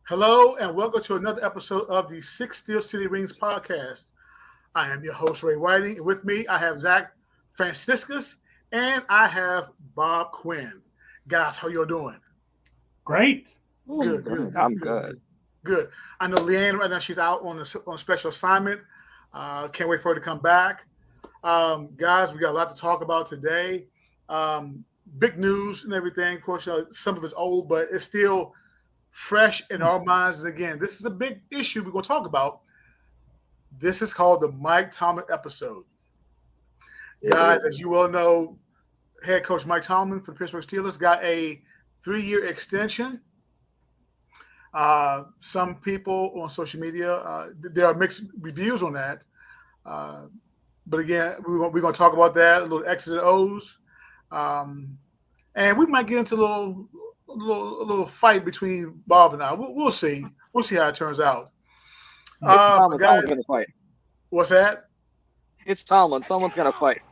Hello and welcome to another episode of the Six Steel City Rings podcast. I am your host, Ray Whiting, and with me I have Zach Franciscus and I have Bob Quinn. Guys, how y'all doing? Great. Good. I'm good. Good. I know LeeAnn right now, she's out on a special assignment. Can't wait for her to come back. Guys, we got a lot to talk about today. Big news and everything. Of course, some of it's old, but it's still fresh in our minds. And again, this is a big issue we're going to talk about. This is called the Mike Tomlin episode. Guys, as you well know, head coach Mike Tomlin for the Pittsburgh Steelers got a 3-year extension. Some people on social media, there are mixed reviews on that. But again, we're going to talk about that, a little X's and O's. And we might get into a little fight between Bob and I. We'll see. We'll see how it turns out. Tomlin's guys, going to fight. What's that? It's Tomlin. Someone's going to fight.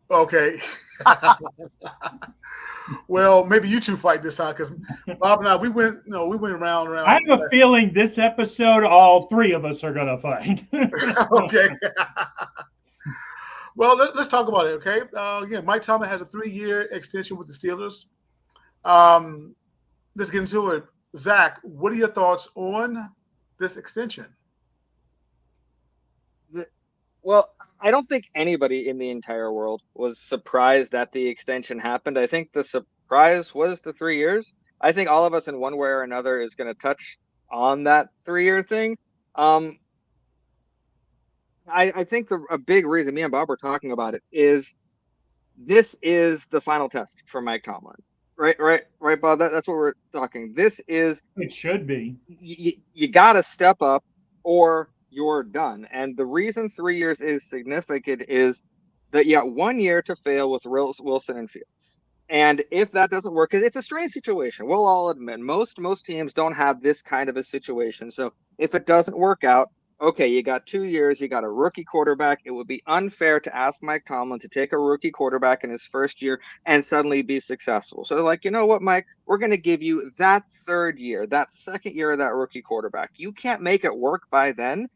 Okay. Well, maybe you two fight this time because Bob and I we went round. I have a feeling this episode, all three of us are going to fight. Okay. Well, let's talk about it. Okay. Again, Mike Tomlin has a 3-year extension with the Steelers. Let's get into it. Zach, what are your thoughts on this extension? Well, I don't think anybody in the entire world was surprised that the extension happened. I think the surprise was the 3 years. I think all of us in one way or another is going to touch on that 3-year thing. I think a big reason me and Bob were talking about it is this is the final test for Mike Tomlin. Right, Bob. That's what we're talking. This is. It should be. You got to step up, or you're done. And the reason 3 years is significant is that you got 1 year to fail with Wilson and Fields. And if that doesn't work, it's a strange situation. We'll all admit most teams don't have this kind of a situation. So if it doesn't work out, okay, you got 2 years, you got a rookie quarterback. It would be unfair to ask Mike Tomlin to take a rookie quarterback in his first year and suddenly be successful. So they're like, you know what, Mike, we're going to give you that 3rd year, that 2nd year of that rookie quarterback. You can't make it work by then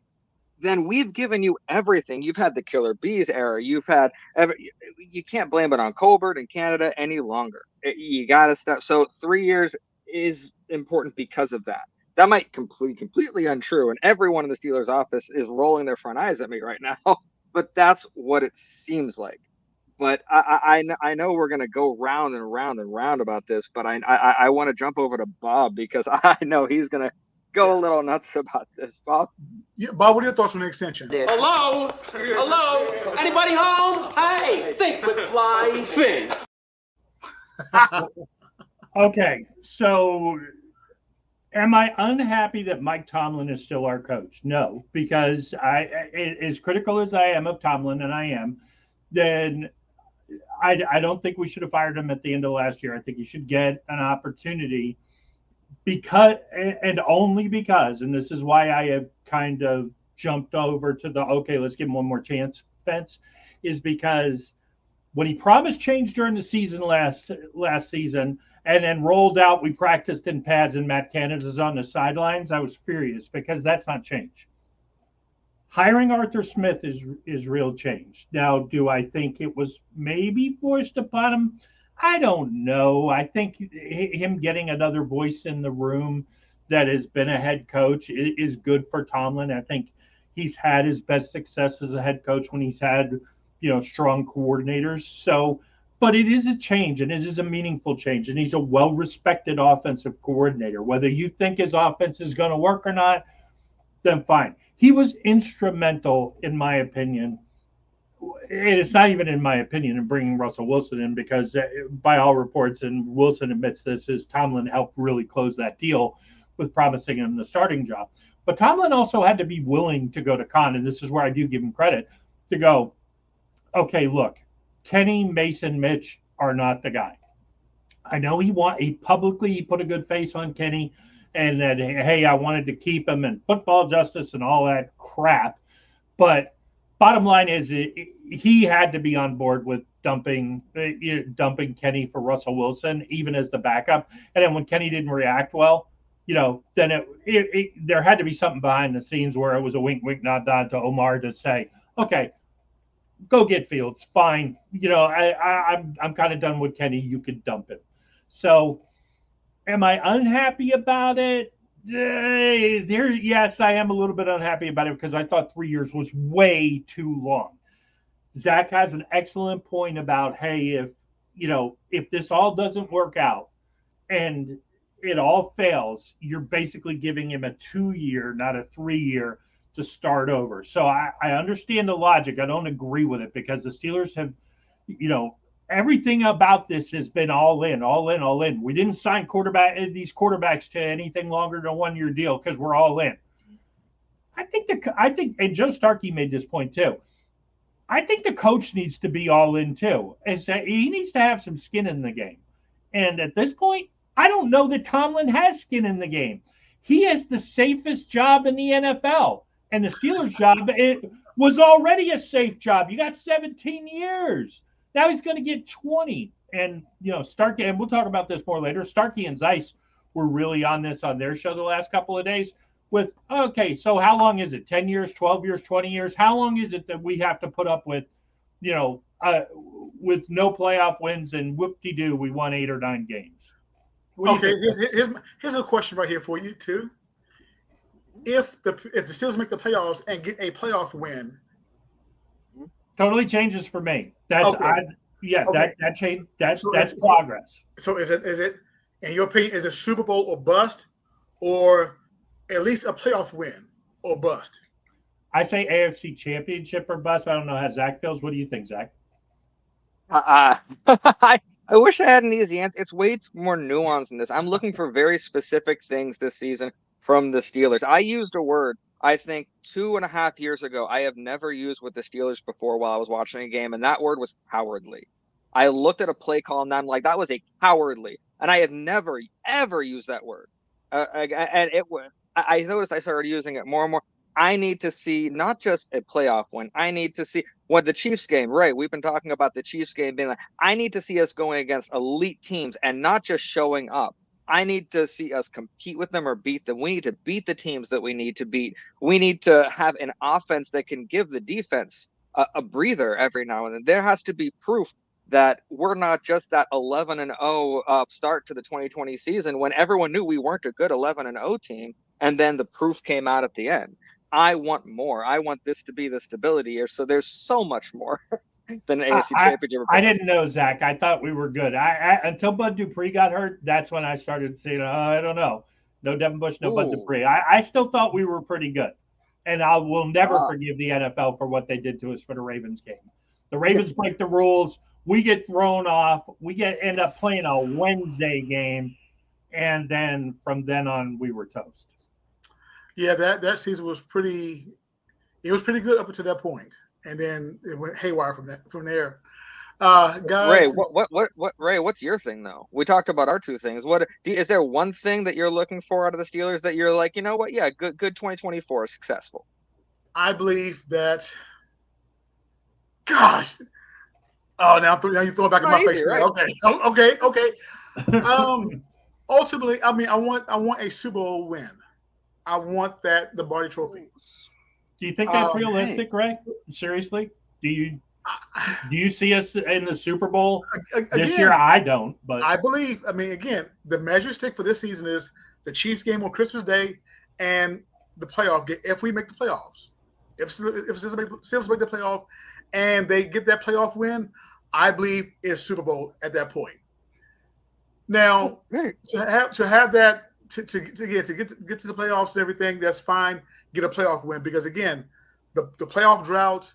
we've given you everything. You've had the Killer Bees era. You can't blame it on Colbert and Canada any longer. You got to step. So 3 years is important because of that. That might completely untrue, and everyone in the Steelers office is rolling their front eyes at me right now. But that's what it seems like. But I know we're going to go round and round and round about this, but I want to jump over to Bob because I know he's going to go a little nuts about this, Bob. Yeah, Bob, what are your thoughts on the extension? Hello? Anybody home? Hey, think McFly, think. Okay, so am I unhappy that Mike Tomlin is still our coach? No, because as critical as I am of Tomlin, and I am, then I don't think we should have fired him at the end of last year. I think he should get an opportunity because, and only because, and this is why I have kind of jumped over to the, okay, let's give him one more chance fence, is because when he promised change during the season last season and then rolled out, we practiced in pads and Matt Canada's on the sidelines, I was furious because that's not change. Hiring Arthur Smith is real change. Now, do I think it was maybe forced upon him? I don't know. I think him getting another voice in the room that has been a head coach is good for Tomlin. I think he's had his best success as a head coach when he's had, strong coordinators. So, but it is a change, and it is a meaningful change, and he's a well-respected offensive coordinator. Whether you think his offense is going to work or not, then fine. He was instrumental, in my opinion. It's not even in my opinion in bringing Russell Wilson in because by all reports, and Wilson admits this, is Tomlin helped really close that deal with promising him the starting job. But Tomlin also had to be willing to go to Khan, and this is where I do give him credit, to go, okay, look, Kenny, Mason, Mitch are not the guy. I know he publicly put a good face on Kenny and that, hey, I wanted to keep him and football justice and all that crap. But bottom line is he had to be on board with dumping Kenny for Russell Wilson, even as the backup. And then when Kenny didn't react well, then there had to be something behind the scenes where it was a wink, wink, nod, nod to Omar to say, okay, go get Fields. Fine. I'm kind of done with Kenny. You could dump him. So am I unhappy about it? Yes, I am a little bit unhappy about it because I thought 3 years was way too long. Zach has an excellent point about, hey, if this all doesn't work out and it all fails, you're basically giving him a 2-year, not a 3-year to start over. So I understand the logic. I don't agree with it because the Steelers have, everything about this has been all in, all in, all in. We didn't sign these quarterbacks to anything longer than a 1-year deal because we're all in. I think, and Joe Starkey made this point too. I think the coach needs to be all in too. He needs to have some skin in the game. And at this point, I don't know that Tomlin has skin in the game. He has the safest job in the NFL. And the Steelers' job, it was already a safe job. You got 17 years. Now he's going to get 20. And, Starkey, and we'll talk about this more later, Starkey and Zeiss were really on this on their show the last couple of days with, okay, so how long is it? 10 years, 12 years, 20 years? How long is it that we have to put up with, with no playoff wins and whoop-de-doo, we won 8 or 9 games? Okay, here's a question right here for you, too. If the Steelers make the playoffs and get a playoff win, totally changes for me. That's okay. That change. That's progress. So is it in your opinion, is it Super Bowl or bust, or at least a playoff win or bust? I say AFC Championship or bust. I don't know how Zach feels. What do you think, Zach? I wish I had an easy answer. It's way more nuanced than this. I'm looking for very specific things this season from the Steelers. I used a word, I think 2.5 years ago, I have never used with the Steelers before while I was watching a game, and that word was cowardly. I looked at a play call and I'm like, that was a cowardly. And I had never, ever used that word. And I noticed I started using it more and more. I need to see not just a playoff win. I need to see what the Chiefs game, right? We've been talking about the Chiefs game being like, I need to see us going against elite teams and not just showing up. I need to see us compete with them or beat them. We need to beat the teams that we need to beat. We need to have an offense that can give the defense a breather every now and then. There has to be proof that we're not just that 11-0 start to the 2020 season when everyone knew we weren't a good 11-0 team. And then the proof came out at the end. I want more. I want this to be the stability year. So there's so much more than an AFC Championship. I didn't know, Zach. I thought we were good. Until Bud Dupree got hurt, that's when I started saying, I don't know. No Devin Bush, no Bud Dupree. I still thought we were pretty good. And I will never forgive the NFL for what they did to us for the Ravens game. The Ravens break the rules. We get thrown off. We end up playing a Wednesday game. And then from then on, we were toast. Yeah, that season was pretty good up until that point. And then it went haywire from there. Guys, Ray, what's your thing though? We talked about our two things. Is there one thing that you're looking for out of the Steelers that you're like, you know what? Yeah, good 2024 is successful. I believe that. Gosh. Oh, now you're throwing back in my face. Right? Okay. Ultimately, I mean, I want a Super Bowl win. I want the Barty Trophy. Do you think that's realistic, Ray? Seriously? Do you see us in the Super Bowl this year? I don't, but I believe. I mean, again, the measure stick for this season is the Chiefs game on Christmas Day and the playoff game. If we make the playoffs, if Steelers make the playoff and they get that playoff win, I believe it's Super Bowl at that point. Now, to have that. To get to the playoffs and everything, that's fine. Get a playoff win because again, the playoff drought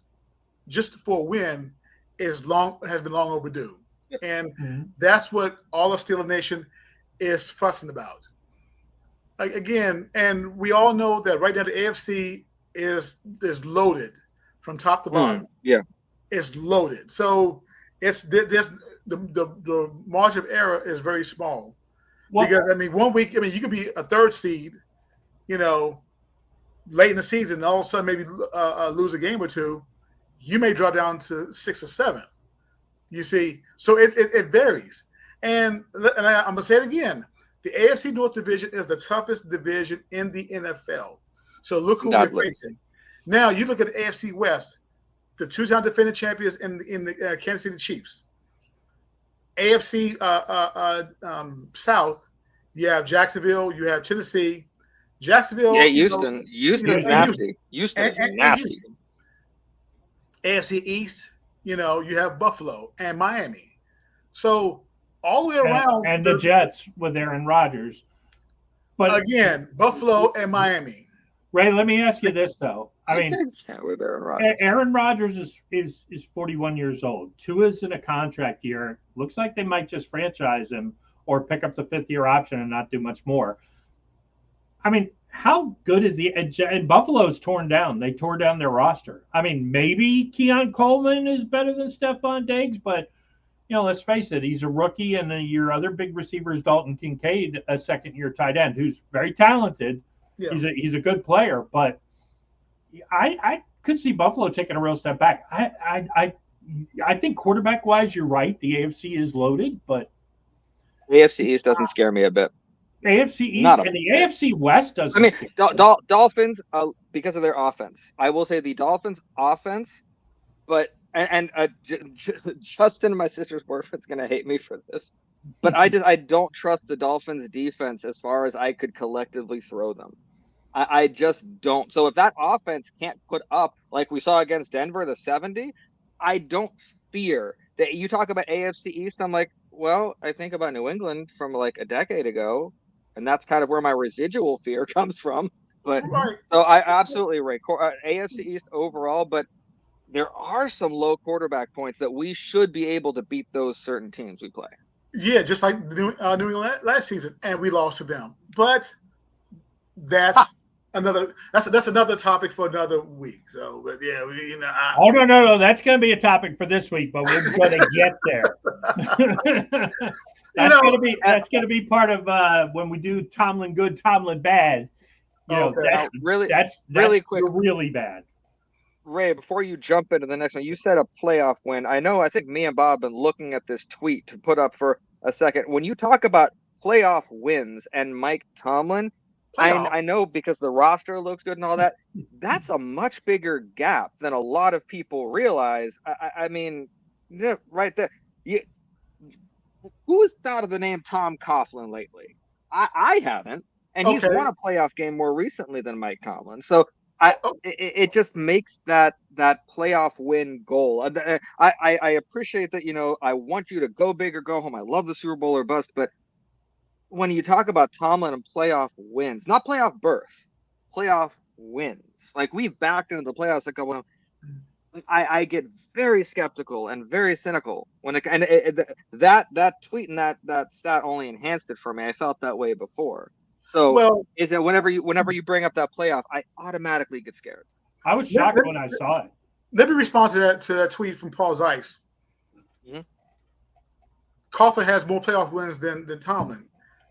just for a win has been long overdue, and that's what all of Steelers Nation is fussing about. Again, and we all know that right now the AFC is loaded from top to bottom. Yeah, it's loaded. So it's the margin of error is very small. Because, I mean, 1 week, you could be a third seed, late in the season, and all of a sudden maybe lose a game or two. You may drop down to 6th or 7th. You see? So it varies. And I'm going to say it again. The AFC North division is the toughest division in the NFL. So look who we're facing. Now you look at the AFC West, the two-time defending champions in the Kansas City Chiefs. AFC South, you have Jacksonville, you have Tennessee. Jacksonville. Yeah, Houston's nasty. Houston's nasty. Houston. AFC East, you have Buffalo and Miami. So all the way around. And the Jets with Aaron Rodgers. But again, Buffalo and Miami. Ray, let me ask you this, though. I mean, with Aaron Rodgers is 41 years old. Tua's in a contract year. Looks like they might just franchise him or pick up the fifth-year option and not do much more. I mean, how good is and Buffalo's torn down. They tore down their roster. I mean, maybe Keon Coleman is better than Stephon Diggs, but, let's face it, he's a rookie, and your other big receiver is Dalton Kincaid, a second-year tight end who's very talented. Yeah. He's a good player, but I could see Buffalo taking a real step back. I think quarterback-wise, you're right. The AFC is loaded, but AFC East doesn't scare me a bit. AFC East and the AFC West doesn't. I mean, Dolphins because of their offense. I will say the Dolphins' offense, but Justin, my sister's boyfriend's gonna hate me for this, but I don't trust the Dolphins' defense as far as I could collectively throw them. I just don't. So if that offense can't put up like we saw against Denver, the 70, I don't fear that. You talk about AFC East, I'm like, well, I think about New England from like a decade ago. And that's kind of where my residual fear comes from. But so I absolutely right. AFC East overall, but there are some low quarterback points that we should be able to beat those certain teams we play. Yeah, just like New England last season, and we lost to them. But that's another topic for another week. So, but yeah, no, that's going to be a topic for this week, but we're going to get there. That's going to be part of when we do Tomlin good, Tomlin bad. That's really quick, really bad. Ray, before you jump into the next one, you said a playoff win. I think me and Bob have been looking at this tweet to put up for a second. When you talk about playoff wins and Mike Tomlin, I know because the roster looks good and all that, that's a much bigger gap than a lot of people realize. I mean, right there. Who's thought of the name Tom Coughlin lately? I haven't. And he's won a playoff game more recently than Mike Tomlin. So it just makes that playoff win goal. I appreciate that, I want you to go big or go home. I love the Super Bowl or bust, but when you talk about Tomlin and playoff wins, not playoff berths, playoff wins. Like we've backed into the playoffs a couple of I get very skeptical and very cynical when that tweet and that stat only enhanced it for me. I felt that way before. So is it whenever you bring up that playoff, I automatically get scared. I was shocked when I saw it. Let me respond to that tweet from Paul Zeiss. Mm-hmm. Coughlin has more playoff wins than Tomlin.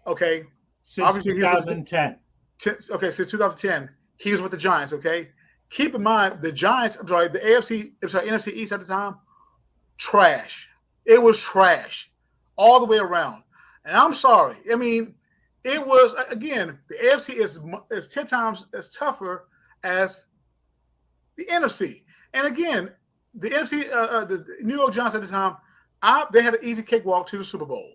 Okay. Since 2010. Since 2010, he was with the Giants. Okay. Keep in mind, the Giants, the NFC East at the time, trash. It was trash all the way around. And I'm sorry. I mean, it was, again, the AFC is 10 times as tougher as the NFC. And again, the NFC, the New York Giants at the time, they had an easy cakewalk to the Super Bowl.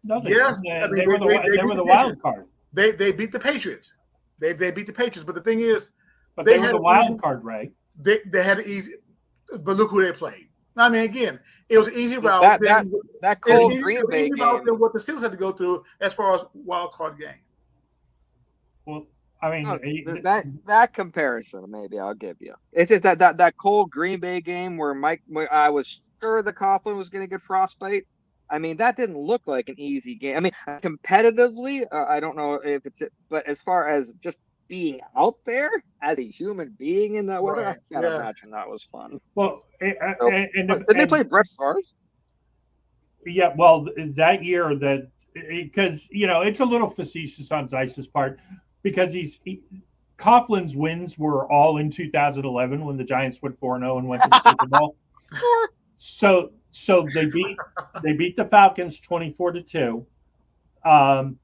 No, they were the wild card. They beat the Patriots. They beat the Patriots. But the thing is, but they were the wild card, Ray. They had an easy, but look who they played. I mean, again, it was an easy route. That cold Green Bay game. Than what the Steelers had to go through as far as wild card game. Well, I mean, that comparison, maybe I'll give you. It's just that cold Green Bay game where I was sure the Coughlin was going to get frostbite. I mean, that didn't look like an easy game. I mean, competitively, I don't know if it's it, but as far as just being out there as a human being in that weather, I can't imagine that was fun. Well, did they play Brett Favre? Yeah, well, that year because it's a little facetious on Zeiss's part because Coughlin's wins were all in 2011 when the Giants went 4-0 and went to the Super Bowl. So they beat the Falcons 24-2.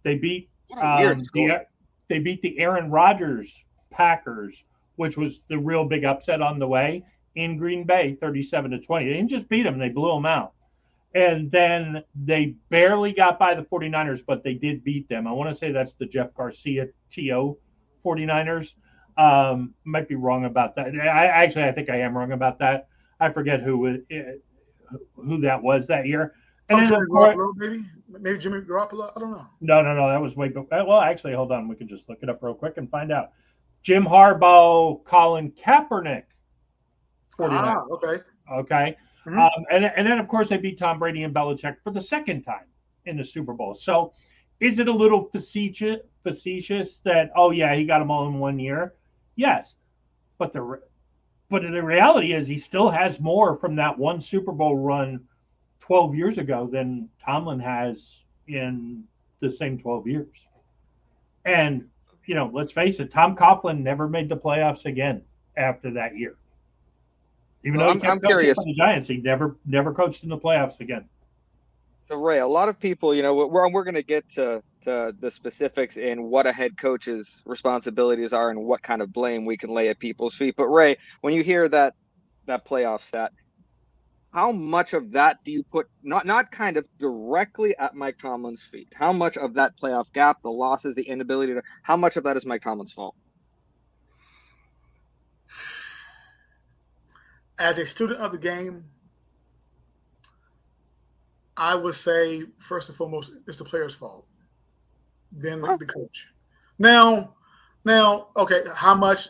They beat What a weird score. they beat the Aaron Rodgers Packers, which was the real big upset on the way in Green Bay, 37-20. They didn't just beat them; they blew them out. And then they barely got by the 49ers, but they did beat them. I want to say that's the Jeff Garcia TO 49ers. Might be wrong about that. I think I am wrong about that. I forget who that was that year. And Jimmy Garoppolo, maybe Jimmy Garoppolo. I don't know. No. That was way. Well, actually, hold on. We can just look it up real quick and find out. Jim Harbaugh, Colin Kaepernick. 49ers. Okay. Mm-hmm. And then, of course, they beat Tom Brady and Belichick for the second time in the Super Bowl. So is it a little facetious that, oh, yeah, he got them all in 1 year? Yes. But the reality is he still has more from that one Super Bowl run 12 years ago than Tomlin has in the same 12 years. And, let's face it, Tom Coughlin never made the playoffs again after that year. Even though he kept coaching for the Giants, he never coached in the playoffs again. So, Ray, a lot of people, we're going to get to the specifics in what a head coach's responsibilities are and what kind of blame we can lay at people's feet. But, Ray, when you hear that playoff stat, how much of that do you put not kind of directly at Mike Tomlin's feet? How much of that playoff gap, the losses, the inability how much of that is Mike Tomlin's fault? As a student of the game, I would say first and foremost, it's the player's fault. Then the coach. Now, okay, how much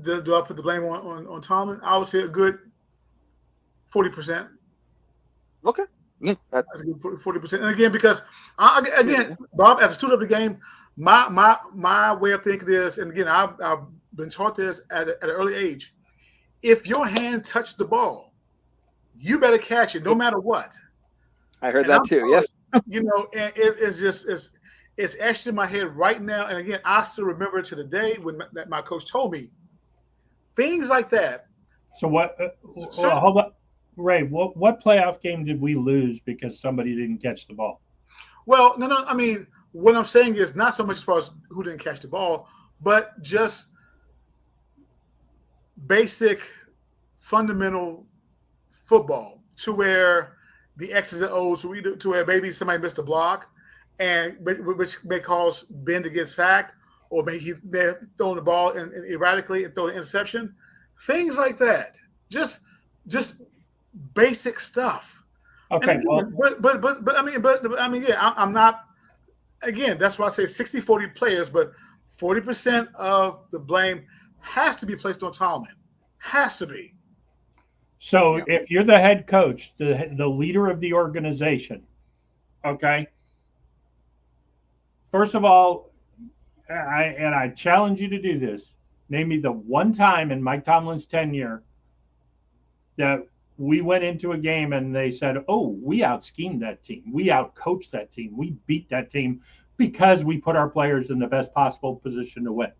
do I put the blame on Tomlin? I would say a good 40%. Okay. Yeah, that's a good 40%. And again, because Bob, as a student of the game, my way of thinking is, and again, I've been taught this at an early age. If your hand touched the ball, you better catch it no matter what. I heard that too. Yes. And it's etched in my head right now. And again, I still remember to the day when my coach told me things like that. So what? Hold on, Ray. What playoff game did we lose because somebody didn't catch the ball? Well, no. I mean, what I'm saying is not so much as far as who didn't catch the ball, but just basic fundamental football to where the X's and O's to where maybe somebody missed a block and which may cause Ben to get sacked, or maybe they're throwing the ball erratically and throwing an interception. Things like that. Just basic stuff. Okay. Again, but I mean, yeah, I'm not, again, that's why I say 60-40 players, but 40% of the blame has to be placed on Tomlin. Has to be. So if you're the head coach, the leader of the organization, okay, first of all, I challenge you to do this. Name me the one time in Mike Tomlin's tenure that we went into a game and they said, oh, we out-schemed that team. We out-coached that team. We beat that team because we put our players in the best possible position to win.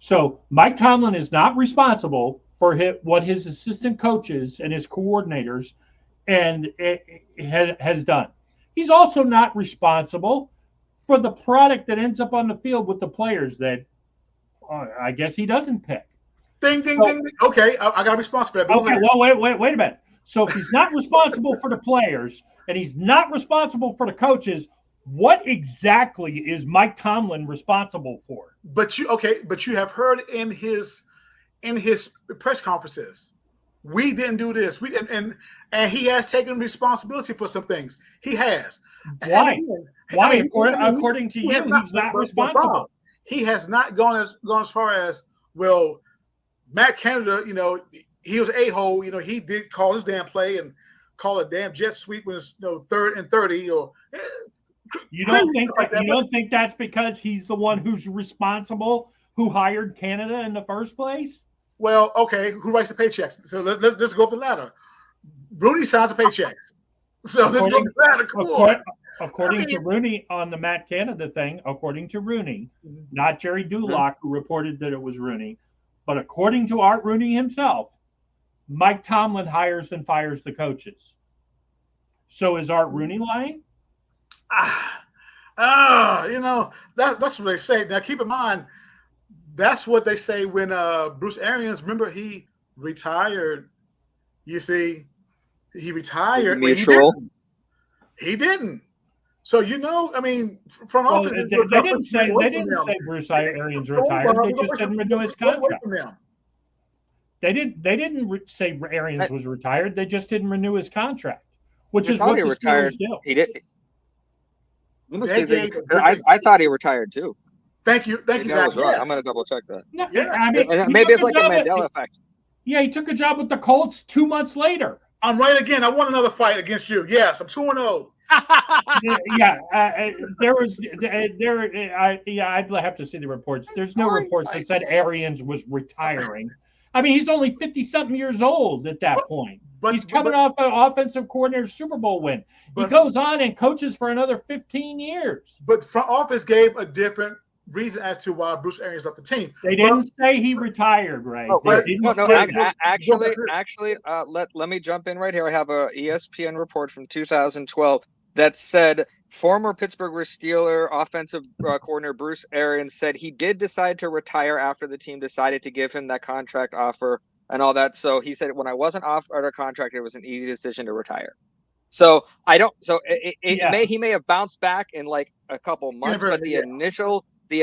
So Mike Tomlin is not responsible for what his assistant coaches and his coordinators has done. He's also not responsible for the product that ends up on the field with the players that I guess he doesn't pick. Ding. Okay, I got a response for that. Okay, well, wait a minute. So if he's not responsible for the players and he's not responsible for the coaches, what exactly is Mike Tomlin responsible for? But you have heard in his press conferences, we didn't do this. And he has taken responsibility for some things. He has. Why? Why? According to you, he's not responsible. Bob, he has not gone as far as, well, Matt Canada, he was a-hole. He did call his damn play and call a damn jet sweep when it's 3rd and 30 or. You don't think that's because he's the one who's responsible, who hired Canada in the first place? Well, okay, who writes the paychecks? So let's go up the ladder. Rooney signs the paychecks. So let's go up the ladder. Come on. According to Rooney on the Matt Canada thing, according to Rooney, not Jerry Dulock, who reported that it was Rooney, but according to Art Rooney himself, Mike Tomlin hires and fires the coaches. So is Art Rooney lying? That's what they say. Now, keep in mind, that's what they say when Bruce Arians, remember, he retired. You see, he retired. Well, he didn't. So I mean, front office. They didn't say Bruce Arians retired. They just didn't renew his contract. They didn't say Arians was retired. They just didn't renew his contract, which is what the Steelers do. He did. I thought he retired too. Thank you, Zach. Right. I'm going to double check that. No, yeah. I mean, maybe it's like a Mandela effect. Yeah, he took a job with the Colts 2 months later. I'm right again. I won another fight against you. Yes, I'm 2-0. I'd have to see the reports. There's no reports that said Arians was retiring. I mean, he's only 50-something years old at that point. He's coming off an offensive coordinator Super Bowl win. He goes on and coaches for another 15 years. But front office gave a different reason as to why Bruce Arians left the team. They didn't say he retired, right? Actually, let me jump in right here. I have a ESPN report from 2012 that said former Pittsburgh Steelers offensive coordinator Bruce Arians said he did decide to retire after the team decided to give him that contract offer and all that. So he said, when I wasn't offered a contract, it was an easy decision to retire. So I don't. So he may have bounced back in like a couple months, but the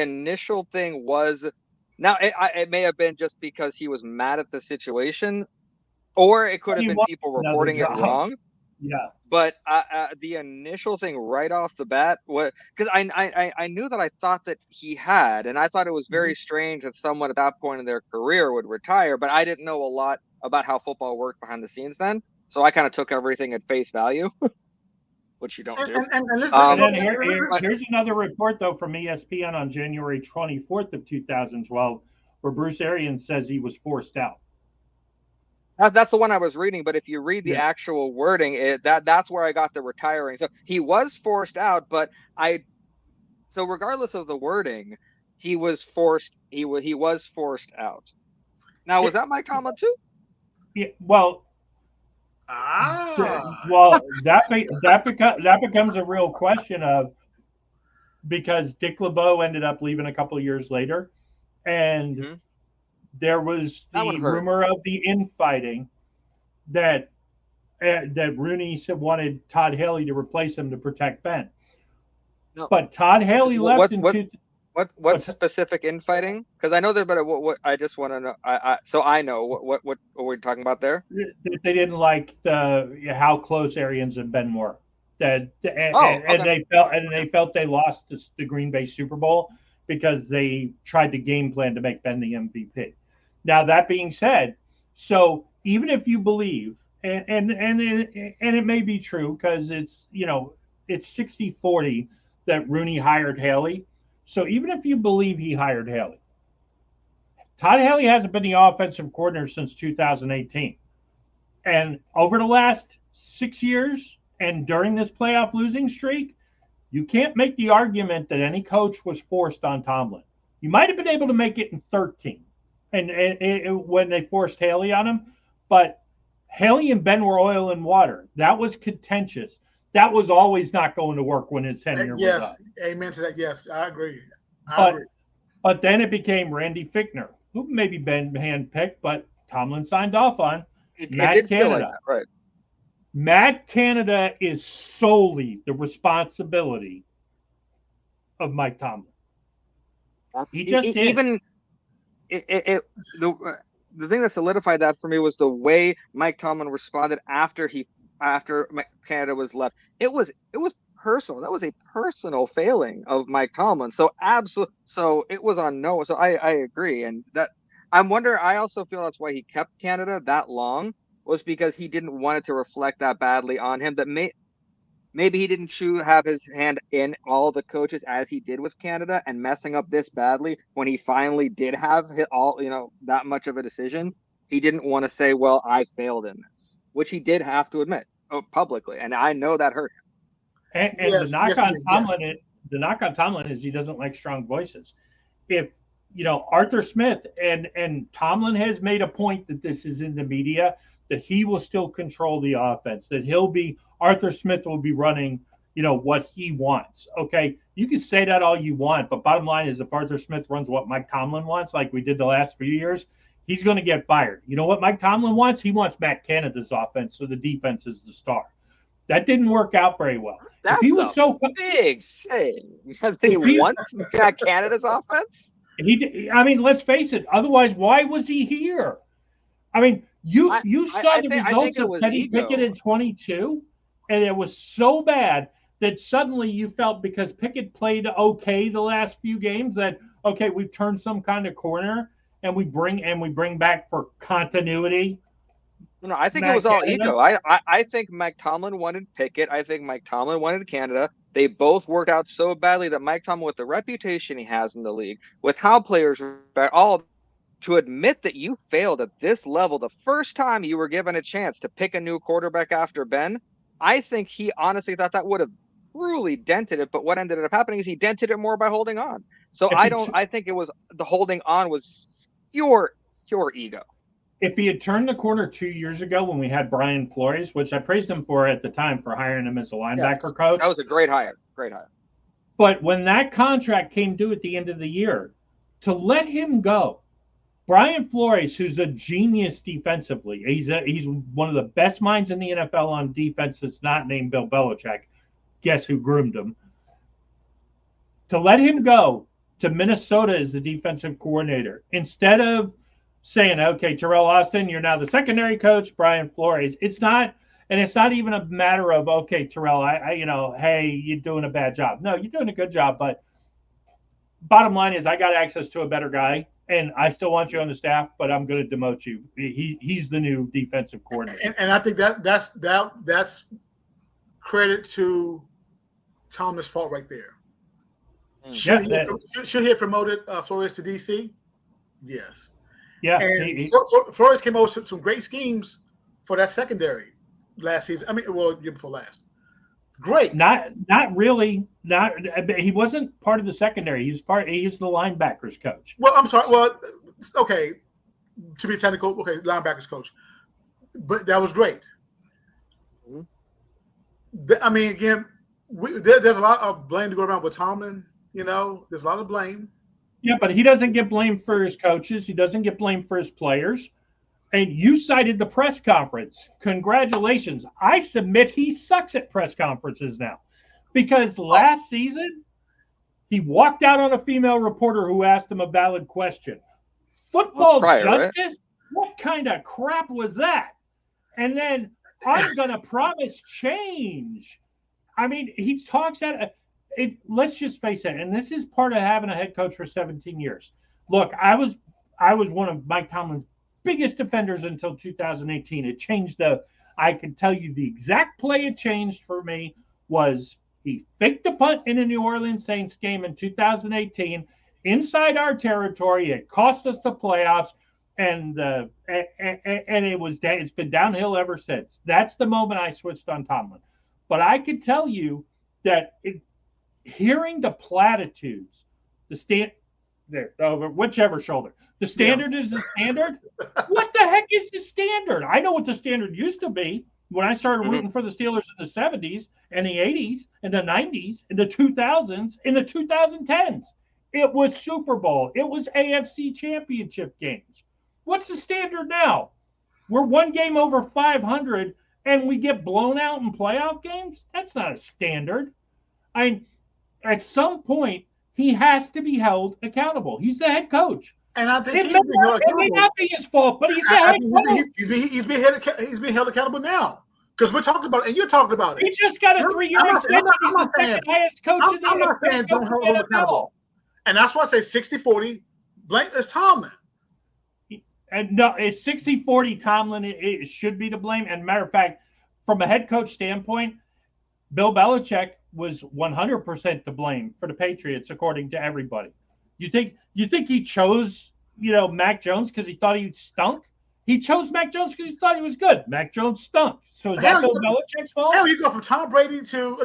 initial thing was now it may have been just because he was mad at the situation, or it could have been people reporting it wrong. Yeah. But the initial thing right off the bat was because I knew that I thought that he had, and I thought it was very strange that someone at that point in their career would retire, but I didn't know a lot about how football worked behind the scenes then. So I kind of took everything at face value, which you don't do. Here's another report, though, from ESPN on January 24th of 2012, where Bruce Arians says he was forced out. That's the one I was reading, but if you read the actual wording, that's where I got the retiring. So he was forced out, but so regardless of the wording, he was forced. He was forced out. Now, was that Mike Tomlin too? Yeah. Well. That becomes a real question because Dick LeBeau ended up leaving a couple of years later, and there was the rumor of the infighting that Rooney wanted Todd Haley to replace him to protect Ben. No. But Todd Haley left What specific infighting? Because I know there, but what I just want to know. So I know what we're talking about there. They didn't like how close Arians and Ben were. They felt they lost the Green Bay Super Bowl because they tried to game plan to make Ben the MVP. Now that being said, so even if you believe, and it may be true because it's 60-40 that Rooney hired Haley. So even if you believe he hired Haley, Todd Haley hasn't been the offensive coordinator since 2018. And over the last 6 years and during this playoff losing streak, you can't make the argument that any coach was forced on Tomlin. You might have been able to make it in 13 and when they forced Haley on him, but Haley and Ben were oil and water. That was contentious. That was always not going to work when his tenure was up. Yes, amen to that. Yes, I agree. But then it became Randy Fichtner, who maybe been handpicked, but Tomlin signed off on. Matt Canada. Like that, right. Matt Canada is solely the responsibility of Mike Tomlin. He just even the thing that solidified that for me was the way Mike Tomlin responded after Canada was left. It was personal. That was a personal failing of Mike Tomlin. So it was on no. So I agree, and that I'm wondering. I also feel that's why he kept Canada that long was because he didn't want it to reflect that badly on him. That maybe he didn't have his hand in all the coaches as he did with Canada and messing up this badly when he finally did have that much of a decision. He didn't want to say, "Well, I failed in this," which he did have to admit publicly, and I know that hurt him. And the knock on Tomlin is he doesn't like strong voices. If Arthur Smith and Tomlin has made a point that this is in the media that he will still control the offense, that Arthur Smith will be running what he wants. Okay, you can say that all you want, but bottom line is if Arthur Smith runs what Mike Tomlin wants, like we did the last few years, he's going to get fired. You know what Mike Tomlin wants? He wants Matt Canada's offense, so the defense is the star. That didn't work out very well. That's if he was so big saying. He wants Matt Canada's offense? Let's face it. Otherwise, why was he here? I mean, you saw the results of Kenny Pickett in 22, and it was so bad that suddenly you felt because Pickett played okay the last few games that, okay, we've turned some kind of corner and we bring back for continuity. No, I think it was all ego. I think Mike Tomlin wanted Pickett. I think Mike Tomlin wanted Canada. They both worked out so badly that Mike Tomlin, with the reputation he has in the league, with how players are all to admit that you failed at this level the first time you were given a chance to pick a new quarterback after Ben, I think he honestly thought that would have truly dented it. But what ended up happening is he dented it more by holding on. So I think it was the holding on was pure ego. If he had turned the corner 2 years ago when we had Brian Flores, which I praised him for at the time for hiring him as a linebacker coach. That was a great hire. Great hire. But when that contract came due at the end of the year, to let him go, Brian Flores, who's a genius defensively, he's one of the best minds in the NFL on defense that's not named Bill Belichick. Guess who groomed him? To let him go to Minnesota as the defensive coordinator instead of saying, okay, Terrell Austin, you're now the secondary coach, Brian Flores. It's not even a matter of, okay, Terrell, hey, you're doing a bad job. No, you're doing a good job, but bottom line is I got access to a better guy, and I still want you on the staff, but I'm going to demote you. He's the new defensive coordinator. And I think that's credit to Thomas' fault right there. Should he have promoted Flores to DC? Yes. Yeah, and Flores came over with some great schemes for that secondary last season. Year before last. Great. Not really. He wasn't part of the secondary. He's the linebackers coach. Well, I'm sorry. Well, okay. To be technical, okay, linebackers coach. But that was great. Mm-hmm. Again, there's a lot of blame to go around with Tomlin. There's a lot of blame. Yeah, but he doesn't get blamed for his coaches. He doesn't get blamed for his players. And you cited the press conference. Congratulations. I submit he sucks at press conferences now. Because last season, he walked out on a female reporter who asked him a valid question. Football justice? Right? What kind of crap was that? And then, I'm going to promise change. He talks at let's just face it, and this is part of having a head coach for 17 years. Look, I was one of Mike Tomlin's biggest defenders until 2018. It changed I can tell you the exact play it changed for me was he faked the punt in a New Orleans Saints game in 2018 inside our territory. It cost us the playoffs, and it's been downhill ever since. That's the moment I switched on Tomlin. But I could tell you that hearing the platitudes, over whichever shoulder, the standard is the standard. What the heck is the standard? I know what the standard used to be when I started rooting for the Steelers in the 70s and the 80s and the 90s and the 2000s and the 2010s. It was Super Bowl. It was AFC championship games. What's the standard now? We're one game over 500 and we get blown out in playoff games? That's not a standard. At some point, he has to be held accountable. He's the head coach. And I think it may not be his fault, but he's the head coach. He's being held accountable now. Because we're talking about it, and you're talking about it. He just got a 3-year extension. He's the second highest coach in the NFL. And that's why I say 60-40, blame is Tomlin. And no, it's 60-40 Tomlin. It should be to blame. And matter of fact, from a head coach standpoint, Bill Belichick was 100% to blame for the Patriots, according to everybody. You think he chose, Mac Jones because he thought he stunk? He chose Mac Jones because he thought he was good. Mac Jones stunk. So is that Bill Belichick's fault? Hell, you go from Tom Brady to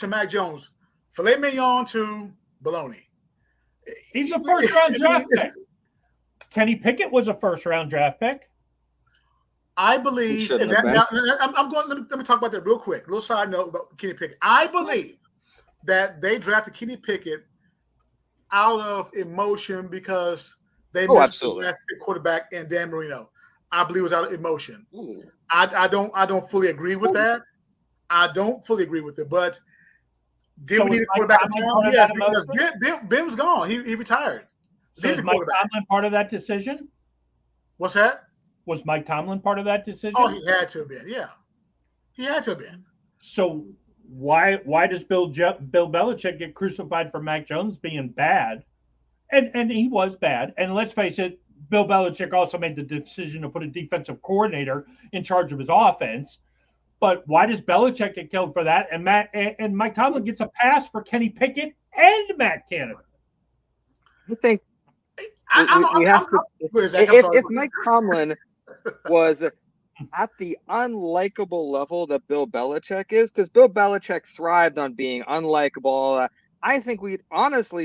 Mac Jones, filet mignon to bologna. He's a first-round draft pick. Kenny Pickett was a first-round draft pick. I believe shouldn't that. have been. Now, I'm going. Let me talk about that real quick. A little side note about Kenny Pickett. I believe that they drafted Kenny Pickett out of emotion because they missed the Absolutely. last quarterback in Dan Marino. I believe it was out of emotion. Ooh. I don't fully agree with that. I don't fully agree with it, but did So we was need a Mike quarterback in Tomlin town? part of Yes, that because emotion? Ben was gone. He retired. So He's is the Mike quarterback. Tomlin part of that decision? What's that? Was Mike Tomlin part of that decision? Oh, he had to have been. Yeah, he had to have been. So why does Bill Belichick get crucified for Mac Jones being bad? And he was bad. And let's face it, Bill Belichick also made the decision to put a defensive coordinator in charge of his offense. But why does Belichick get killed for that? And Mike Tomlin gets a pass for Kenny Pickett and Matt Canada. I think we have to. If Mike Tomlin was at the unlikable level that Bill Belichick is, because Bill Belichick thrived on being unlikable, I think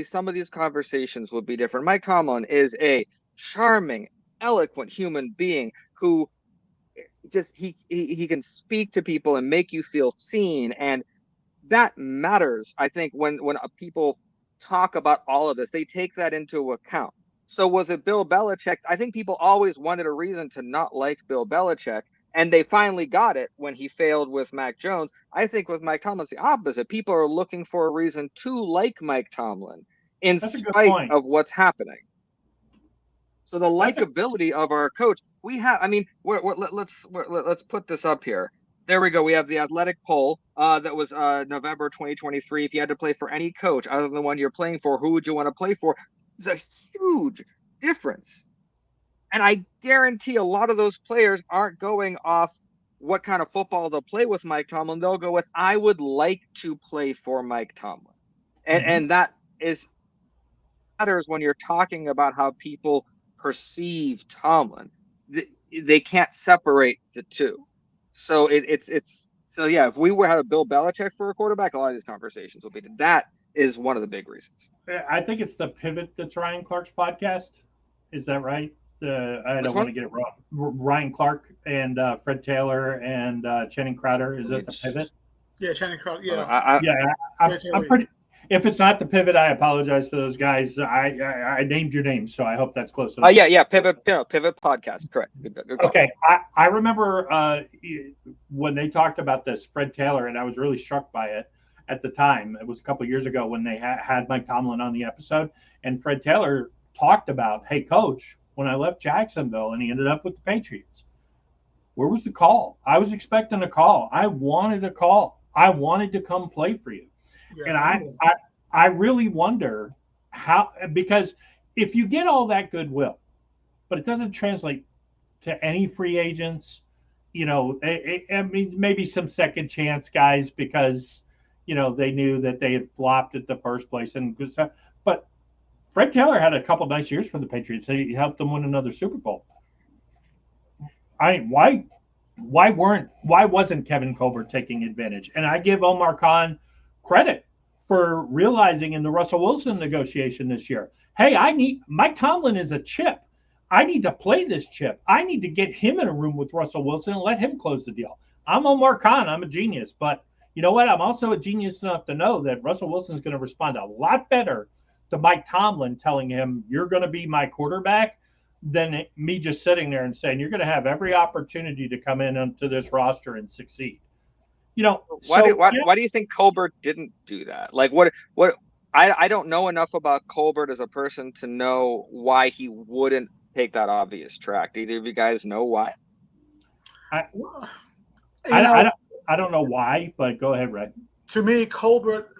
some of these conversations would be different. Mike Tomlin is a charming, eloquent human being who just he can speak to people and make you feel seen, and that matters. I think when people talk about all of this, they take that into account. So was it Bill Belichick? I think people always wanted a reason to not like Bill Belichick, and they finally got it when he failed with Mac Jones. I think with Mike Tomlin, it's the opposite. People are looking for a reason to like Mike Tomlin in spite of what's happening. So the likability of our coach, we have. I mean, let's put this up here. There we go. We have the athletic poll that was November 2023. If you had to play for any coach other than the one you're playing for, who would you want to play for? It's a huge difference. And I guarantee a lot of those players aren't going off what kind of football they'll play with Mike Tomlin. They'll go with, I would like to play for Mike Tomlin. And that matters when you're talking about how people perceive Tomlin. They can't separate the two. So if we were had a Bill Belichick for a quarterback, a lot of these conversations will be that is one of the big reasons. I think it's the Pivot that's Ryan Clark's podcast. Is that right? I don't want to get it wrong. Ryan Clark and Fred Taylor and Channing Crowder. Is it the Pivot? Yeah, Channing Crowder. Yeah, I'm pretty. If it's not the Pivot, I apologize to those guys. I named your name, so I hope that's close enough. Pivot podcast. Correct. Good okay, I remember when they talked about this, Fred Taylor, and I was really struck by it at the time. It was a couple of years ago when they had Mike Tomlin on the episode, and Fred Taylor talked about, hey, coach, when I left Jacksonville and he ended up with the Patriots, where was the call? I was expecting a call. I wanted a call. I wanted to come play for you. Yeah, and I really wonder how, because if you get all that goodwill, but it doesn't translate to any free agents, I mean, maybe some second chance guys because, they knew that they had flopped at the first place. But Fred Taylor had a couple of nice years for the Patriots. He helped them win another Super Bowl. Why wasn't Kevin Colbert taking advantage? And I give Omar Khan credit for realizing in the Russell Wilson negotiation this year, hey, Mike Tomlin is a chip. I need to play this chip. I need to get him in a room with Russell Wilson and let him close the deal. I'm Omar Khan. I'm a genius. But you know what? I'm also a genius enough to know that Russell Wilson is going to respond a lot better to Mike Tomlin telling him, you're going to be my quarterback, than me just sitting there and saying, you're going to have every opportunity to come in onto this roster and succeed. Why do you think Colbert didn't do that? Like what I don't know enough about Colbert as a person to know why he wouldn't take that obvious track. Do either of you guys know why? I don't know why, but go ahead, Red. To me, Colbert,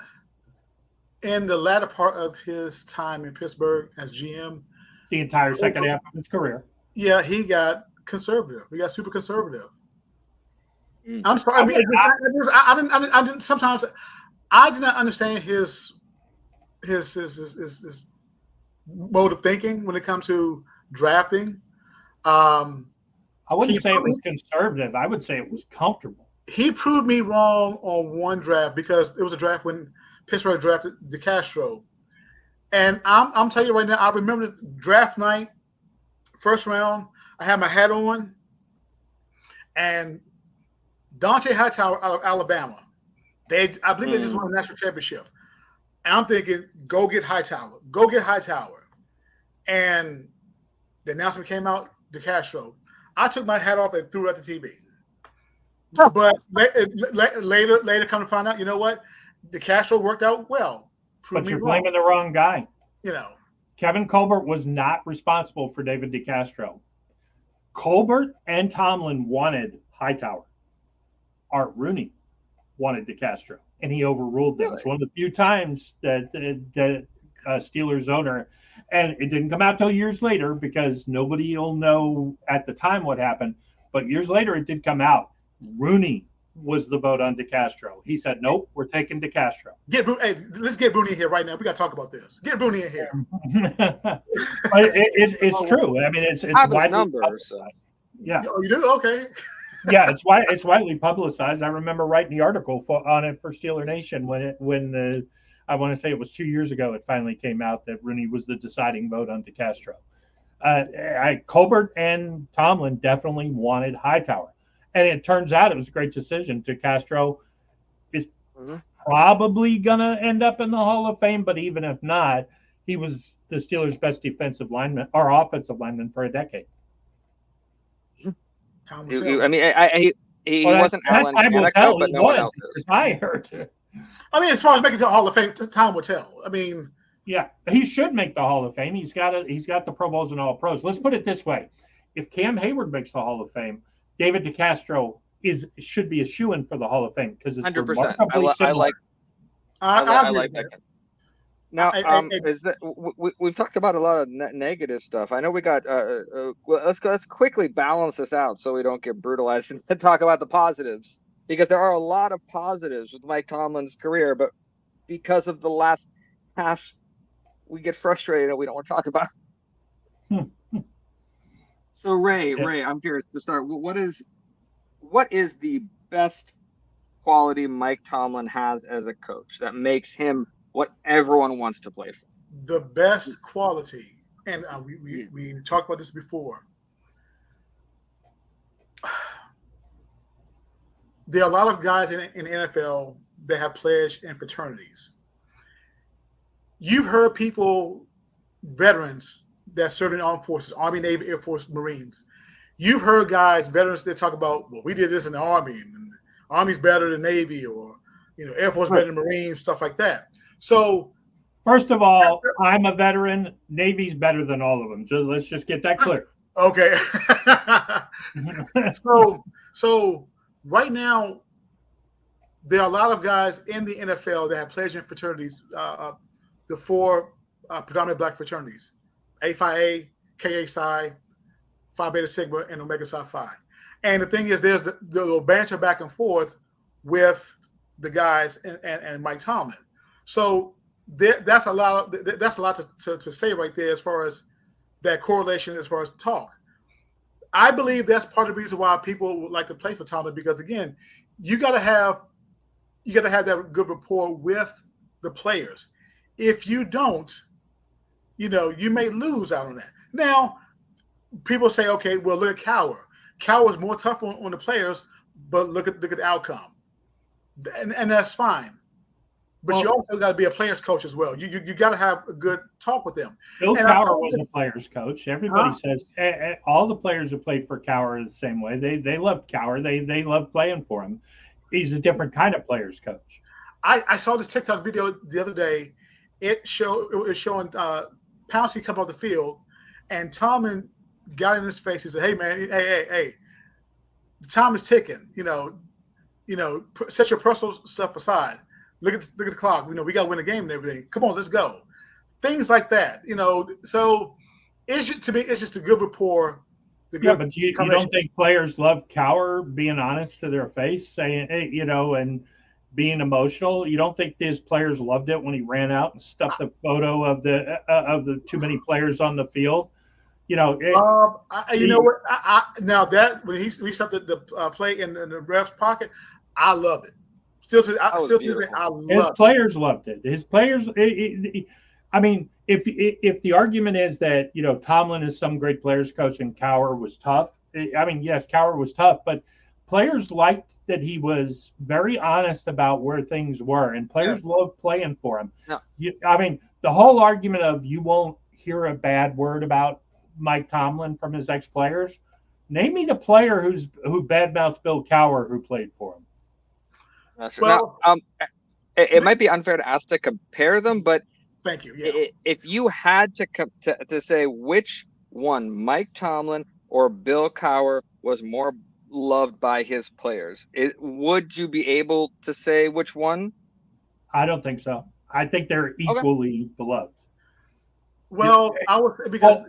in the latter part of his time in Pittsburgh as GM, the entire second half of his career, yeah, he got conservative. He got super conservative. I'm sorry. I mean, I didn't. Sometimes I did not understand his mode of thinking when it comes to drafting. I wouldn't say it was conservative. I would say it was comfortable. He proved me wrong on one draft because it was a draft when Pittsburgh drafted DeCastro, and I'm telling you right now, I remember draft night, first round. I had my hat on. and Dante Hightower out of Alabama. I believe they just won a national championship. And I'm thinking, go get Hightower. Go get Hightower. And the announcement came out, DeCastro. I took my hat off and threw it at the TV. But later come to find out, you know what? DeCastro worked out well. But you're blaming the wrong guy. You know. Kevin Colbert was not responsible for David DeCastro. Colbert and Tomlin wanted Hightower. Art Rooney wanted DeCastro, and he overruled them. Really? It's one of the few times that the Steelers owner, and it didn't come out till years later because nobody will know at the time what happened, but years later it did come out. Rooney was the vote on DeCastro. He said, nope, we're taking DeCastro. Let's get Rooney in here right now. We got to talk about this. Get Rooney in here. It's true. I mean, it's widely numbers. Yeah. Oh, you do? Okay. Yeah, it's widely publicized. I remember writing the article on it for Steeler Nation when I want to say it was 2 years ago. It finally came out that Rooney was the deciding vote on DeCastro. Colbert and Tomlin definitely wanted Hightower, and it turns out it was a great decision. DeCastro is probably gonna end up in the Hall of Fame, but even if not, he was the Steelers' best defensive lineman or offensive lineman for a decade. I mean, he wasn't Alan Manico, but no one else is. Retired. I mean, as far as making it to the Hall of Fame, time will tell. I mean, yeah, he should make the Hall of Fame. He's got the Pro Bowls and All Pros. Let's put it this way: if Cam Hayward makes the Hall of Fame, David DeCastro should be a shoo-in for the Hall of Fame because it's 100%. I like that. Now, we've talked about a lot of negative stuff. I know we got. Let's quickly balance this out so we don't get brutalized and talk about the positives, because there are a lot of positives with Mike Tomlin's career, but because of the last half, we get frustrated and we don't want to talk about it. So Ray, I'm curious to start. What is the best quality Mike Tomlin has as a coach that makes him what everyone wants to play for? The best quality, and we talked about this before. There are a lot of guys in the NFL that have pledged in fraternities. You've heard people, veterans that serve in the armed forces, Army, Navy, Air Force, Marines. You've heard guys, veterans, that talk about, well, we did this in the Army, and the Army's better than Navy, or Air Force better than Marines, stuff like that. So, first of all, I'm a veteran. Navy's better than all of them. Let's just get that clear. Okay. So right now, there are a lot of guys in the NFL that have pledged in fraternities, the four predominant black fraternities: A Phi A, Ka Psi, Phi Beta Sigma, and Omega Psi Phi. And the thing is, there's the little banter back and forth with the guys and Mike Tomlin. So that's a lot to say right there as far as that correlation, as far as talk. I believe that's part of the reason why people would like to play for Tomlin, because again, you got to have that good rapport with the players. If you don't, you may lose out on that. Now, people say, okay, well, look at Cowher. Cowher's more tough on the players, but look at the outcome, and that's fine. But you also got to be a player's coach as well. You got to have a good talk with them. Bill Cowher was a player's coach. Everybody says all the players who played for Cowher are the same way. They loved Cowher. They loved playing for him. He's a different kind of player's coach. I saw this TikTok video the other day. It was showing Pouncey come off the field, and Tomlin got in his face. He said, "Hey man, hey, the time is ticking. Set your personal stuff aside. Look at the clock. We got to win the game and everything. Come on, let's go." Things like that. So it's just a good rapport. But you don't think players love Cowher being honest to their face, saying, hey, and being emotional? You don't think these players loved it when he ran out and stuck the photo of the too many players on the field? Now that when he stuffed the play in the ref's pocket, I love it. His players loved it. His players. I mean, if the argument is that Tomlin is some great players coach and Cowher was tough. I mean, yes, Cowher was tough, but players liked that he was very honest about where things were, and players loved playing for him. Yeah. I mean, the whole argument of you won't hear a bad word about Mike Tomlin from his ex-players. Name me the player who badmouths Bill Cowher who played for him. Well, now, it might be unfair to ask to compare them, but thank you. Yeah. If you had to say which one, Mike Tomlin or Bill Cowher, was more loved by his players, would you be able to say which one? I don't think so. I think they're equally beloved. Well, I would because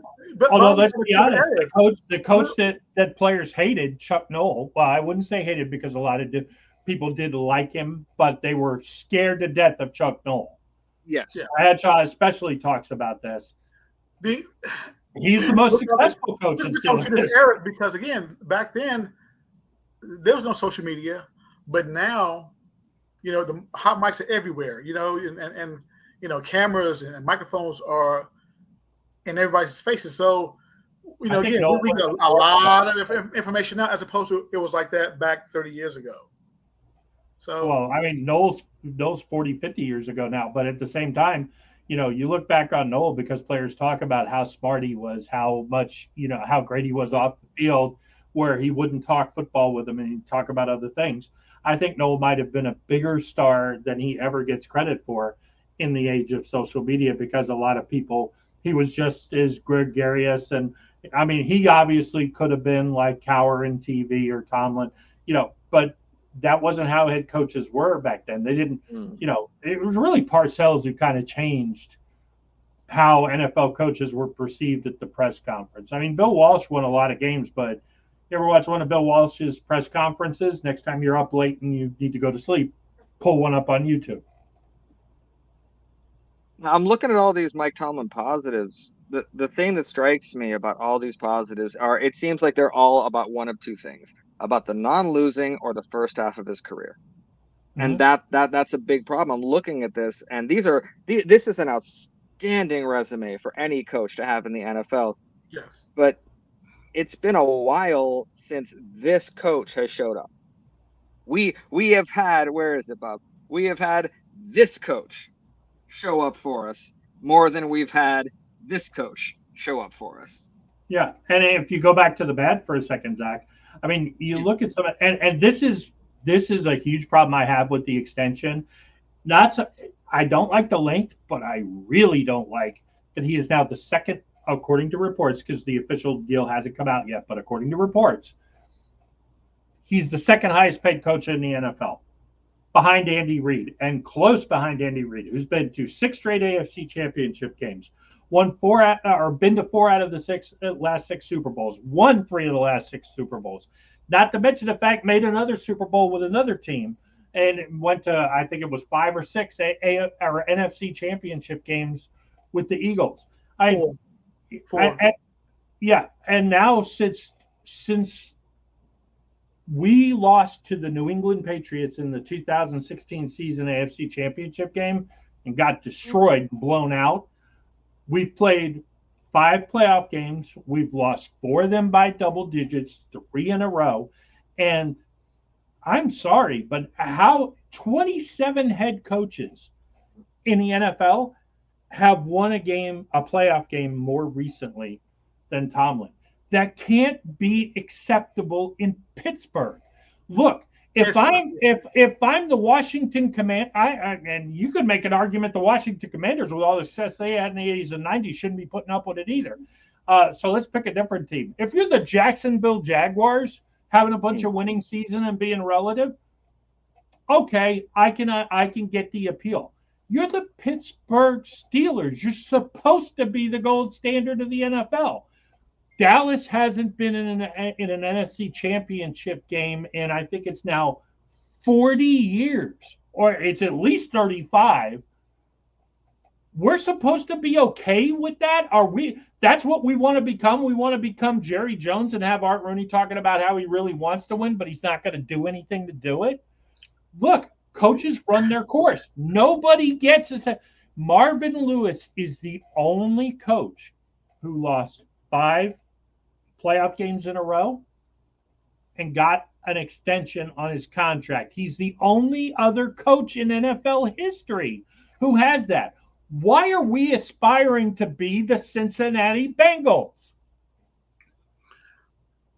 although let's be honest, the coach that players hated, Chuck Noll. Well, I wouldn't say hated because a lot of people did like him, but they were scared to death of Chuck Noll. Yes, Bradshaw especially talks about this. He's the most successful coach in Steelers. Eric, because again, back then there was no social media, but now, the hot mics are everywhere. And cameras and microphones are in everybody's faces. So, again, we get a lot of information now as opposed to it was like that back 30 years ago. So, well, I mean, Noll's 40, 50 years ago now, but at the same time, you look back on Noll because players talk about how smart he was, how much, how great he was off the field, where he wouldn't talk football with them and he'd talk about other things. I think Noll might have been a bigger star than he ever gets credit for in the age of social media because a lot of people, he was just as gregarious. And I mean, he obviously could have been like Cowher in TV or Tomlin, but that wasn't how head coaches were back then. They didn't, it was really Parcells who kind of changed how NFL coaches were perceived at the press conference. I mean, Bill Walsh won a lot of games, but you ever watch one of Bill Walsh's press conferences? Next time you're up late and you need to go to sleep, pull one up on YouTube. Now, I'm looking at all these Mike Tomlin positives. The thing that strikes me about all these positives are it seems like they're all about one of two things, about the non-losing or the first half of his career. Mm-hmm. And that's a big problem. I'm looking at this, and this is an outstanding resume for any coach to have in the NFL. Yes. But it's been a while since this coach has showed up. We have had, where is it, Bob? We have had this coach show up for us more than we've had this coach show up for us. Yeah, and if you go back to the bad for a second, Zach, I mean, you look at some, and this is a huge problem I have with the extension. I don't like the length, but I really don't like that he is now the second, according to reports, because the official deal hasn't come out yet, but according to reports, he's the second highest paid coach in the NFL, behind Andy Reid, and close behind Andy Reid, who's been to 6 straight AFC championship games, been to 4 out of the last 6 Super Bowls, won 3 of the last 6 Super Bowls. Not to mention the fact made another Super Bowl with another team and went to, I think it was 5 or 6 or NFC championship games with the Eagles. Four. And now since we lost to the New England Patriots in the 2016 season AFC championship game and got destroyed and blown out, we've played 5 playoff games. We've lost 4 of them by double digits, 3 in a row. And I'm sorry, but how 27 head coaches in the NFL have won a playoff game more recently than Tomlin? That can't be acceptable in Pittsburgh. Look, if I'm the Washington Commanders, and you could make an argument the Washington Commanders, with all the success they had in the 80s and 90s, shouldn't be putting up with it either. So let's pick a different team. If you're the Jacksonville Jaguars having a bunch of winning season and being relative, okay, I can get the appeal. You're the Pittsburgh Steelers. You're supposed to be the gold standard of the NFL. Dallas hasn't been in an NFC championship game in, I think it's now 40 years, or it's at least 35. We're supposed to be okay with that? That's what we want to become? We want to become Jerry Jones and have Art Rooney talking about how he really wants to win, but he's not going to do anything to do it? Look, coaches run their course. Nobody gets us. Marvin Lewis is the only coach who lost 5 playoff games in a row and got an extension on his contract. He's the only other coach in NFL history who has that. Why are we aspiring to be the Cincinnati Bengals?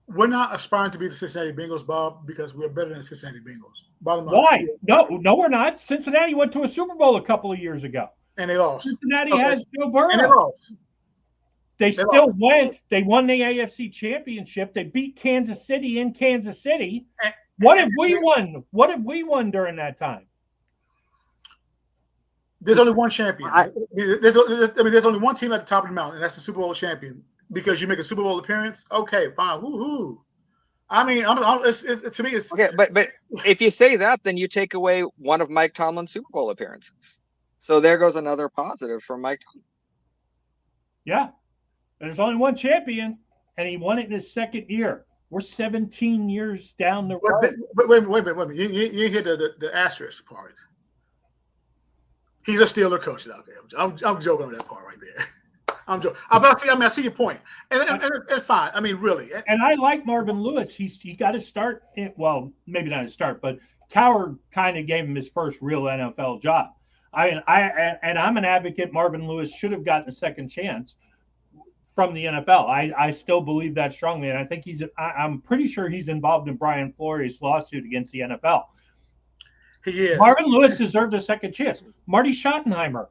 We're not aspiring to be the Cincinnati Bengals, Bob, because we're better than the Cincinnati Bengals. Bottom line. Why? No, we're not. Cincinnati went to a Super Bowl a couple of years ago. And they lost. Cincinnati has Joe Burrow. And they lost. They still went. They won the AFC Championship. They beat Kansas City in Kansas City. What have we won? What have we won during that time? There's only one champion. There's only one team at the top of the mountain, and that's the Super Bowl champion. Because you make a Super Bowl appearance, okay, fine, woohoo. I mean, to me, it's okay. But if you say that, then you take away one of Mike Tomlin's Super Bowl appearances. So there goes another positive from Mike Tomlin. Yeah, there's only one champion, and he won it in his second year. We're 17 years down the road. But wait a minute. You hit the asterisk part. He's a Steeler coach. Okay, I'm joking on that part right there. I'm joking. I see your point, and fine. I mean, really. And I like Marvin Lewis. He got to start. Well, maybe not his start, but Cowher kind of gave him his first real NFL job. I'm an advocate. Marvin Lewis should have gotten a second chance from the NFL. I still believe that strongly, and I think I'm pretty sure he's involved in Brian Flores' lawsuit against the NFL. He is. Marvin Lewis deserved a second chance. Marty Schottenheimer.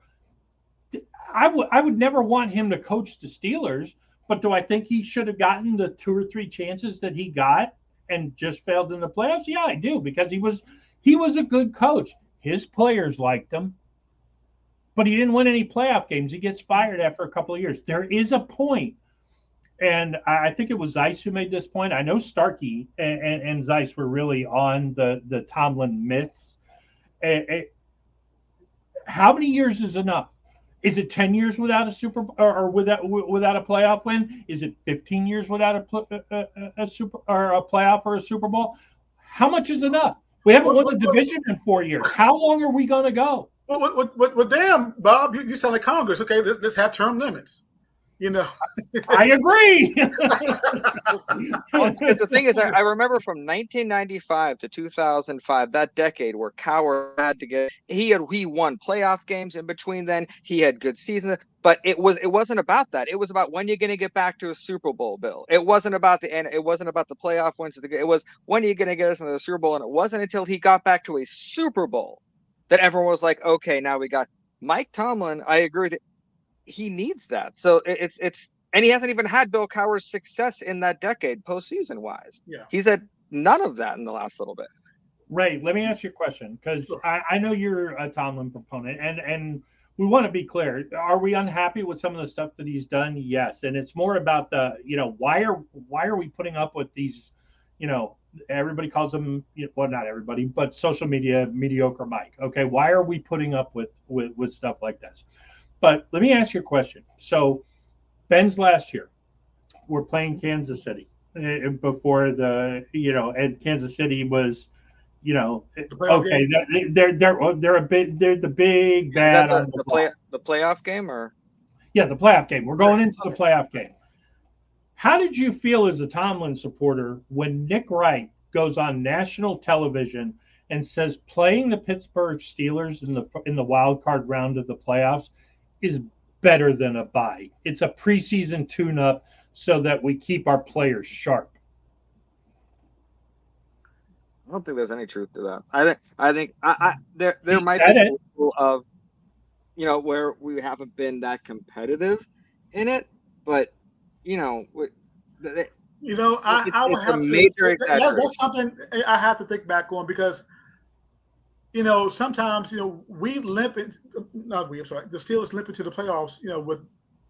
I would never want him to coach the Steelers, but do I think he should have gotten the 2 or 3 chances that he got and just failed in the playoffs? Yeah, I do, because he was a good coach. His players liked him, but he didn't win any playoff games. He gets fired after a couple of years. There is a point, and I think it was Zeiss who made this point. I know Starkey and Zeiss were really on the Tomlin myths. How many years is enough? Is it 10 years without a Super or without a playoff win? Is it 15 years without a super or a playoff or a Super Bowl? How much is enough? We haven't won the division in 4 years. How long are we going to go? Well, damn, Bob, you sound like Congress. Okay, let's have term limits. You know, I agree. Well, the thing is, I remember from 1995 to 2005, that decade where Cowher had to get, he won playoff games in between. Then he had good seasons, but it wasn't about that. It was about when you're going to get back to a Super Bowl, Bill. It wasn't about the end. It wasn't about the playoff wins. It was when are you going to get us into the Super Bowl, and it wasn't until he got back to a Super Bowl that everyone was like, okay, now we got Mike Tomlin. I agree with it. He needs that. So it's and he hasn't even had Bill Cowher's success in that decade postseason wise. Yeah. He's had none of that in the last little bit. Ray, let me ask you a question, because sure. I know you're a Tomlin proponent, and we want to be clear. Are we unhappy with some of the stuff that he's done? Yes. And it's more about the, why are we putting up with these, everybody calls them, well, not everybody, but social media mediocre Mike. Okay. Why are we putting up with stuff like this? But let me ask you a question. So Ben's last year, we're playing Kansas City before and Kansas City was, okay, they're the big bad on the playoff game, or yeah, the playoff game. We're going into the playoff game. How did you feel as a Tomlin supporter when Nick Wright goes on national television and says playing the Pittsburgh Steelers in the wild card round of the playoffs is better than a bye? It's a preseason tune-up so that we keep our players sharp. I don't think there's any truth to that. I think there might be a little of, where we haven't been that competitive in it, but I would have to. That's something I have to think back on, because sometimes we limp it. Not we. I'm sorry. The Steelers limp into the playoffs. With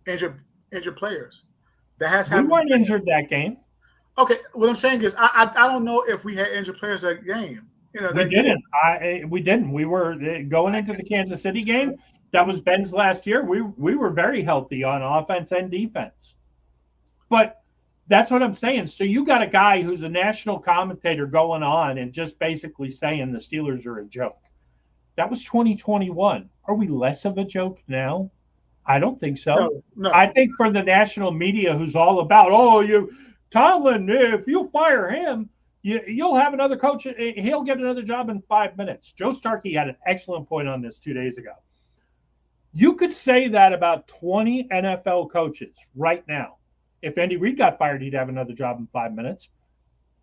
injured players. That has happened. We weren't injured that game. Okay, what I'm saying is, I don't know if we had injured players that game. We didn't. We didn't. We were going into the Kansas City game. That was Ben's last year. We were very healthy on offense and defense. But that's what I'm saying. So you got a guy who's a national commentator going on and just basically saying the Steelers are a joke. That was 2021. Are we less of a joke now? I don't think so. No. I think for the national media who's all about, Tomlin, if you fire him, You'll have another coach. He'll get another job in 5 minutes. Joe Starkey had an excellent point on this 2 days ago. You could say that about 20 NFL coaches right now. If Andy Reid got fired, he'd have another job in 5 minutes.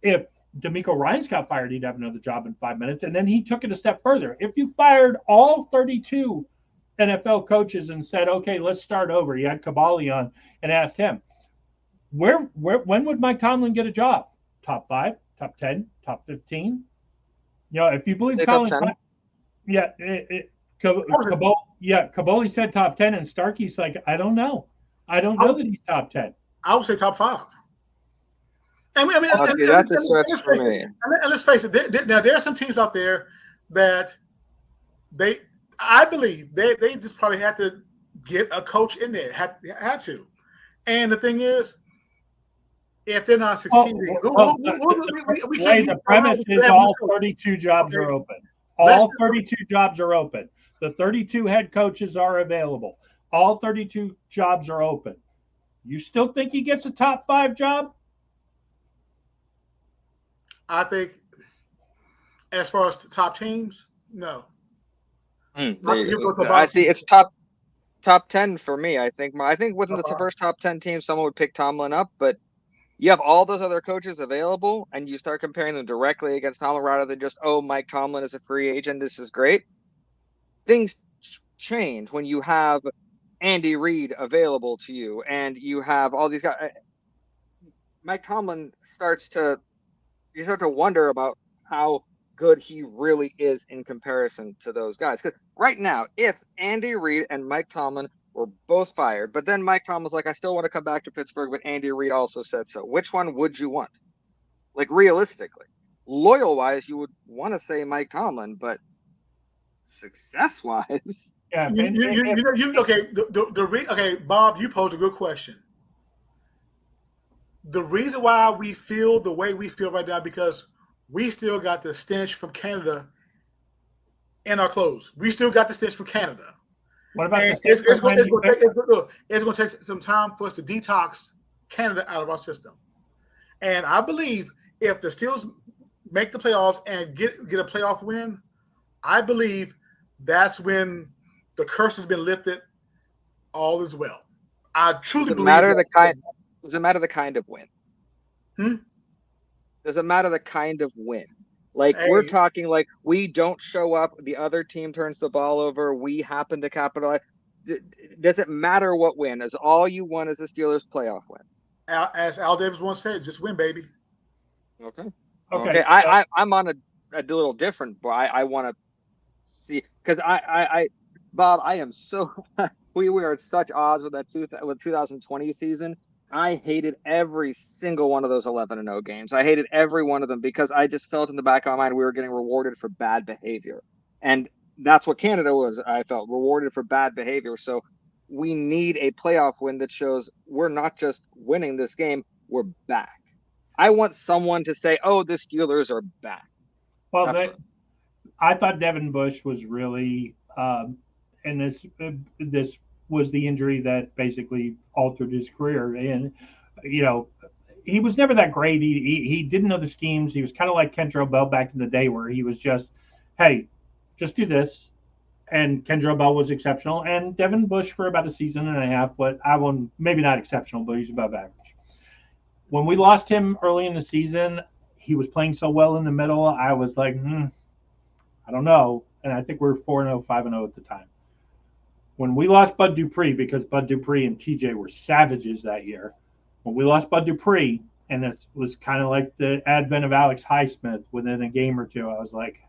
If DeMeco Ryans got fired, he'd have another job in 5 minutes. And then he took it a step further. If you fired all 32 NFL coaches and said, okay, let's start over. You had Caballi on and asked him, when would Mike Tomlin get a job? Top 5, top 10, top 15? If you believe Colin, Caballi said top 10, and Starkey's like, I don't know. I don't know that he's top 10. I would say top 5. That's a stretch for me. And let's face it. There are some teams out there that I believe they just probably had to get a coach in there. Had to. And the thing is, if they're not succeeding, the premise is all 32 jobs are open. All 32 jobs are open. The 32 head coaches are available. All 32 jobs are open. You still think he gets a top 5 job? I think, as far as the top teams, no. I see. It's top 10 for me. I think within the first top 10 teams, someone would pick Tomlin up, but you have all those other coaches available, and you start comparing them directly against Tomlin rather than just, Mike Tomlin is a free agent. This is great. Things change when you have Andy Reid available to you, and you have all these guys. Mike Tomlin you start to wonder about how good he really is in comparison to those guys. Because right now, if Andy Reid and Mike Tomlin were both fired, but then Mike Tomlin's like, I still want to come back to Pittsburgh, but Andy Reid also said so. Which one would you want? Like, realistically, loyal-wise, you would want to say Mike Tomlin, but success-wise, yeah. Okay, Bob, you posed a good question. The reason why we feel the way we feel right now because we still got the stench from Canada in our clothes. We still got the stench from Canada. What about it's going to take some time for us to detox Canada out of our system. And I believe if the Steelers make the playoffs and get a playoff win, I believe that's when the curse has been lifted. All is well. I truly believe. Does it matter the kind of win? Does it matter the kind of win? Like, we're talking like we don't show up, the other team turns the ball over, we happen to capitalize. Does it matter what win? Is all you want is a Steelers playoff win? As Al Davis once said, just win, baby. Okay. I'm on a little different, but I want to see because Bob, I am so we are at such odds with that 2020 season. I hated every single one of those 11-0 games. I hated every one of them because I just felt in the back of my mind we were getting rewarded for bad behavior. And that's what Canada was, I felt, rewarded for bad behavior. So we need a playoff win that shows we're not just winning this game, we're back. I want someone to say, the Steelers are back. Well, I thought Devin Bush was really and this was the injury that basically altered his career. And, he was never that great. He didn't know the schemes. He was kind of like Kendra Bell back in the day where he was just, hey, just do this. And Kendra Bell was exceptional. And Devin Bush for about a season and a half, but maybe not exceptional, but he's above average. When we lost him early in the season, he was playing so well in the middle. I was like, I don't know. And I think we were 4-0, 5-0 at the time. When we lost Bud Dupree, because Bud Dupree and TJ were savages that year, when we lost Bud Dupree, and it was kind of like the advent of Alex Highsmith within a game or two, I was like,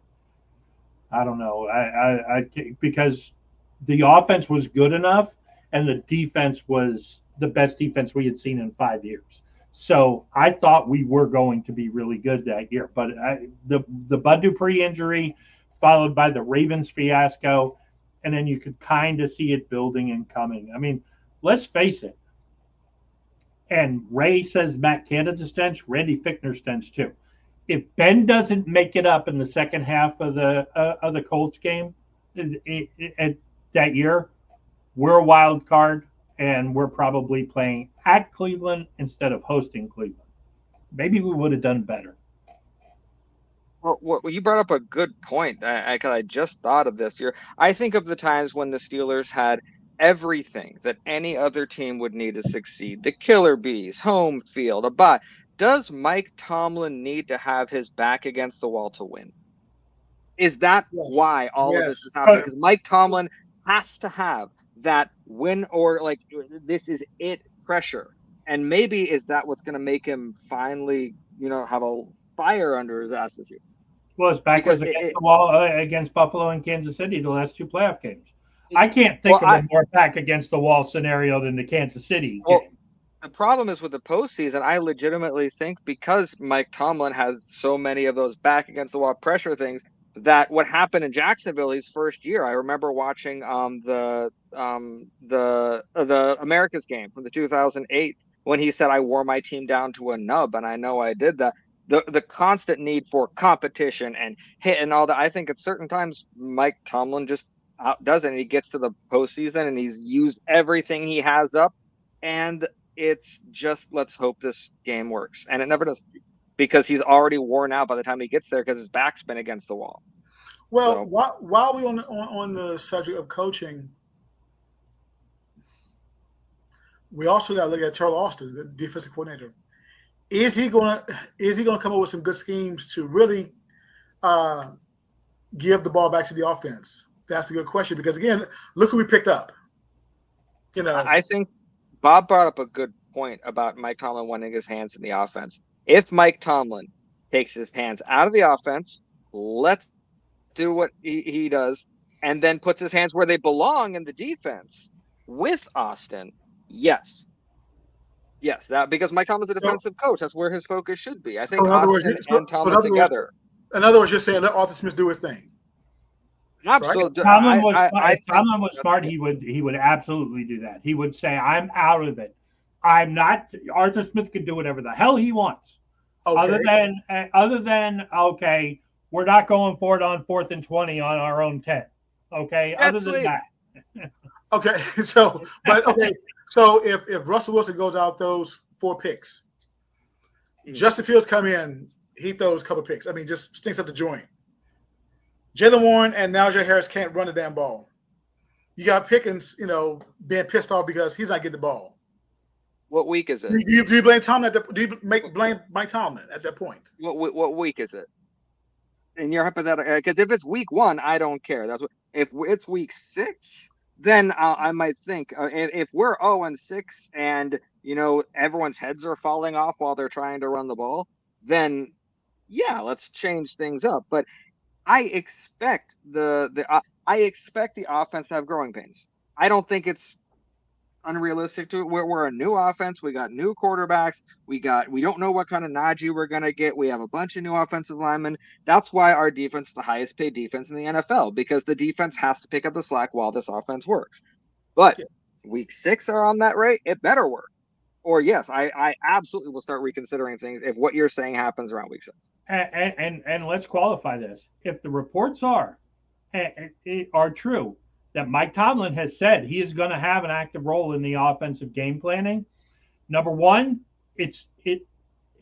I don't know. I because the offense was good enough, and the defense was the best defense we had seen in 5 years. So I thought we were going to be really good that year. But the Bud Dupree injury, followed by the Ravens fiasco, and then you could kind of see it building and coming. I mean, let's face it. And Ray says Matt Canada stench, Randy Fichtner stench too. If Ben doesn't make it up in the second half of the Colts game that year, we're a wild card, and we're probably playing at Cleveland instead of hosting Cleveland. Maybe we would have done better. Well, you brought up a good point. I just thought of this. I think of the times when the Steelers had everything that any other team would need to succeed. The killer bees, home field, a bye. Does Mike Tomlin need to have his back against the wall to win? Is that Yes. why all of this Yes. is happening? Because Mike Tomlin has to have that win or like this is it pressure. And maybe is that what's going to make him finally, have a fire under his ass this year? Well, his back Because was against the wall against Buffalo and Kansas City the last two playoff games. I can't well, think of a more back against the wall scenario than the Kansas City game. The problem is with the postseason, I legitimately think because Mike Tomlin has so many of those back against the wall pressure things, that what happened in Jacksonville his first year. I remember watching the Americas game from the 2008 when he said I wore my team down to a nub, and I know I did that. The constant need for competition and hit and all that. I think at certain times Mike Tomlin just outdoes it, and he gets to the postseason and he's used everything he has up, and it's just let's hope this game works, and it never does because he's already worn out by the time he gets there because his back's been against the wall. Well, so, while we're on the subject of coaching, we also got to look at Terrell Austin, the defensive coordinator. Is he gonna come up with some good schemes to really give the ball back to the offense? That's a good question because again, look who we picked up. I think Bob brought up a good point about Mike Tomlin wanting his hands in the offense. If Mike Tomlin takes his hands out of the offense, let's do what he does, and then puts his hands where they belong in the defense with Austin, yes, that because Mike Tomlin's a defensive coach. That's where his focus should be. I think Austin and Tomlin together. In other words, you're saying let Arthur Smith do his thing. Absolutely. Right? Tomlin was smart. He would absolutely do that. He would say, "I'm out of it. I'm not." Arthur Smith can do whatever the hell he wants. Okay. Other than okay, we're not going for it on 4th and 20 on our own 10. Okay. Other than that. Okay. So if Russell Wilson goes out those 4 picks, Justin Fields come in, he throws a couple picks. I mean, just stinks up the joint. Jaylen Warren and Najee Harris can't run the damn ball. You got Pickens, being pissed off because he's not getting the ball. What week is it? Do you blame Tomlin? Do you blame Mike Tomlin at that point? What week is it? And you're hypothetical because if it's week 1, I don't care. That's what. If it's week 6, then I might think if we're 0-6 and everyone's heads are falling off while they're trying to run the ball, then yeah, let's change things up. But I expect the offense to have growing pains. I don't think it's unrealistic to we're a new offense. We got new quarterbacks. We don't know what kind of Najee we're gonna get. We have a bunch of new offensive linemen. That's why our defense is the highest paid defense in the NFL, because the defense has to pick up the slack while this offense works. But week 6 are on that rate, it better work. Or yes, I absolutely will start reconsidering things if what you're saying happens around week 6. And let's qualify this. If the reports are true that Mike Tomlin has said he is going to have an active role in the offensive game planning, number one, it's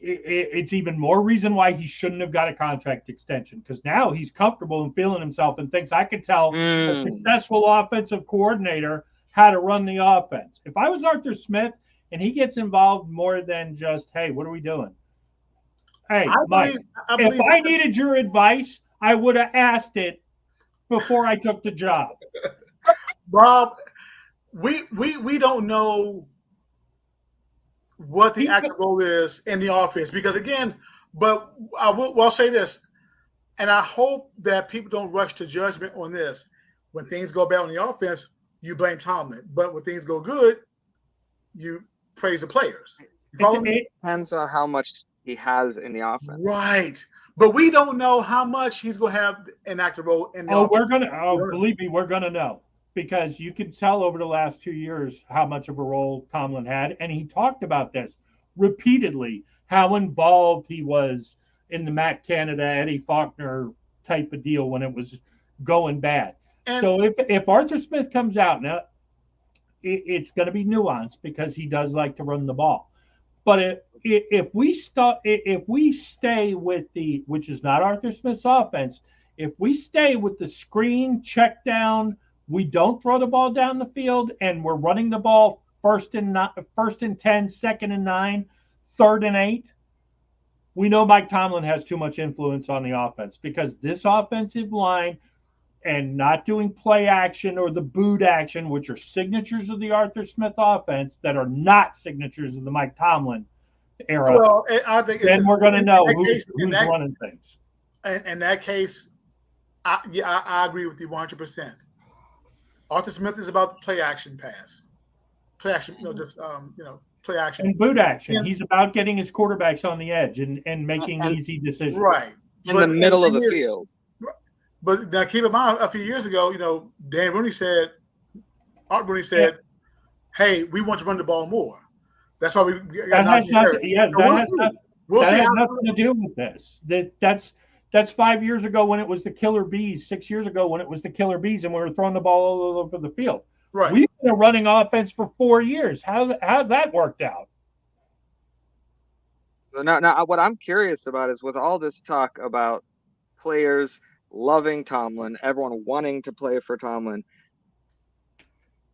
even more reason why he shouldn't have got a contract extension, because now he's comfortable and feeling himself and thinks I could tell a successful offensive coordinator how to run the offense. If I was Arthur Smith and he gets involved more than just, hey, what are we doing? Hey, Mike, if I needed your advice, I would have asked it before I took the job. Bob, we don't know what the active role is in the offense because but I'll say this, and I hope that people don't rush to judgment on this. When things go bad on the offense, you blame Tomlin, but when things go good, you praise the players. It depends on how much he has in the offense. Right. But we don't know how much he's going to have an active role in the offense. Believe me, we're going to know, because you can tell over the last 2 years how much of a role Tomlin had. And he talked about this repeatedly, how involved he was in the Matt Canada, Eddie Faulkner type of deal when it was going bad. So if Arthur Smith comes out now, it's going to be nuanced because he does like to run the ball. But if we stay with the, which is not Arthur Smith's offense, if we stay with the screen check down, we don't throw the ball down the field, and we're running the ball first and 10, second and 9, third and 8. We know Mike Tomlin has too much influence on the offense, because this offensive line and not doing play action or the boot action, which are signatures of the Arthur Smith offense that are not signatures of the Mike Tomlin era, well, I think then we're going to know who's running things. In that case, I agree with you 100%. Arthur Smith is about the play action pass, play action, play action and boot action. He's about getting his quarterbacks on the edge and making easy decisions. Right. In the middle of the field. But now keep in mind, a few years ago, Art Rooney said, "Hey, we want to run the ball more." That's why that has nothing to do with this. That's 5 years ago when it was the Killer Bees, 6 years ago when it was the Killer Bees, and we were throwing the ball all over the field. Right. We've been a running offense for 4 years. How's that worked out? So now what I'm curious about is, with all this talk about players loving Tomlin, everyone wanting to play for Tomlin,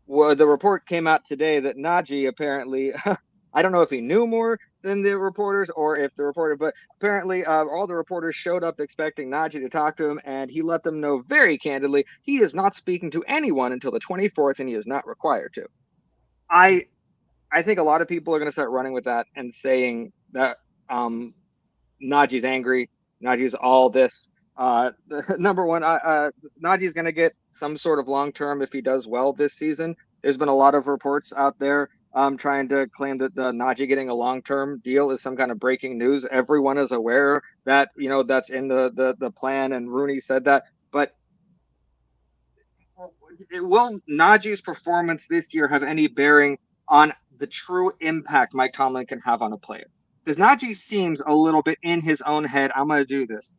well, the report came out today that Najee apparently, I don't know if he knew more than the reporters or if the reporter, but apparently all the reporters showed up expecting Najee to talk to him, and he let them know very candidly he is not speaking to anyone until the 24th, and he is not required to. I think a lot of people are going to start running with that and saying that Najee's angry, Najee's all this. Number one, Najee's going to get some sort of long-term if he does well this season. There's been a lot of reports out there trying to claim that the Najee getting a long-term deal is some kind of breaking news. Everyone is aware that, that's in the plan, and Rooney said that. But will Najee's performance this year have any bearing on the true impact Mike Tomlin can have on a player? Because Najee seems a little bit in his own head. I'm going to do this.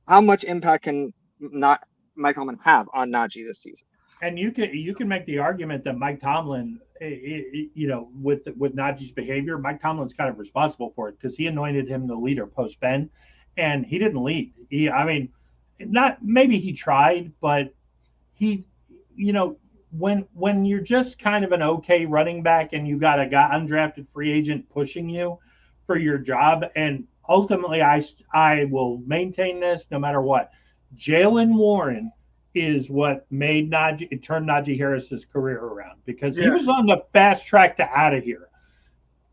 How much impact can not Mike Tomlin have on Najee this season? And you can make the argument that Mike Tomlin, with Najee's behavior, Mike Tomlin's kind of responsible for it, because he anointed him the leader post Ben, and he didn't lead. Maybe he tried, but he, when you're just kind of an okay running back and you got a guy undrafted free agent pushing you for your job, and ultimately I will maintain this no matter what. Jaylen Warren is what made turned Najee Harris's career around, because he was on the fast track to out of here.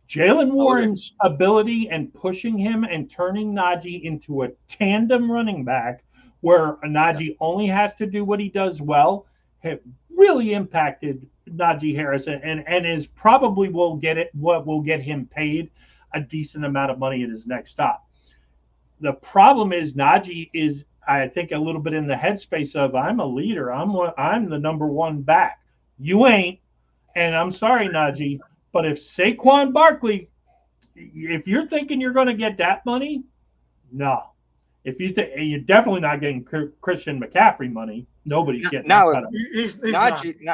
Jaylen Warren's ability and pushing him and turning Najee into a tandem running back where Najee only has to do what he does well have really impacted Najee Harris, and is probably what will get him paid a decent amount of money at his next stop. The problem is Najee is, I think, a little bit in the headspace of, I'm a leader. I'm the number one back. You ain't. And I'm sorry, Najee, but if Saquon Barkley, if you're thinking you're going to get that money, no. If you think, you're definitely not getting Christian McCaffrey money. Nobody's getting that kind of money.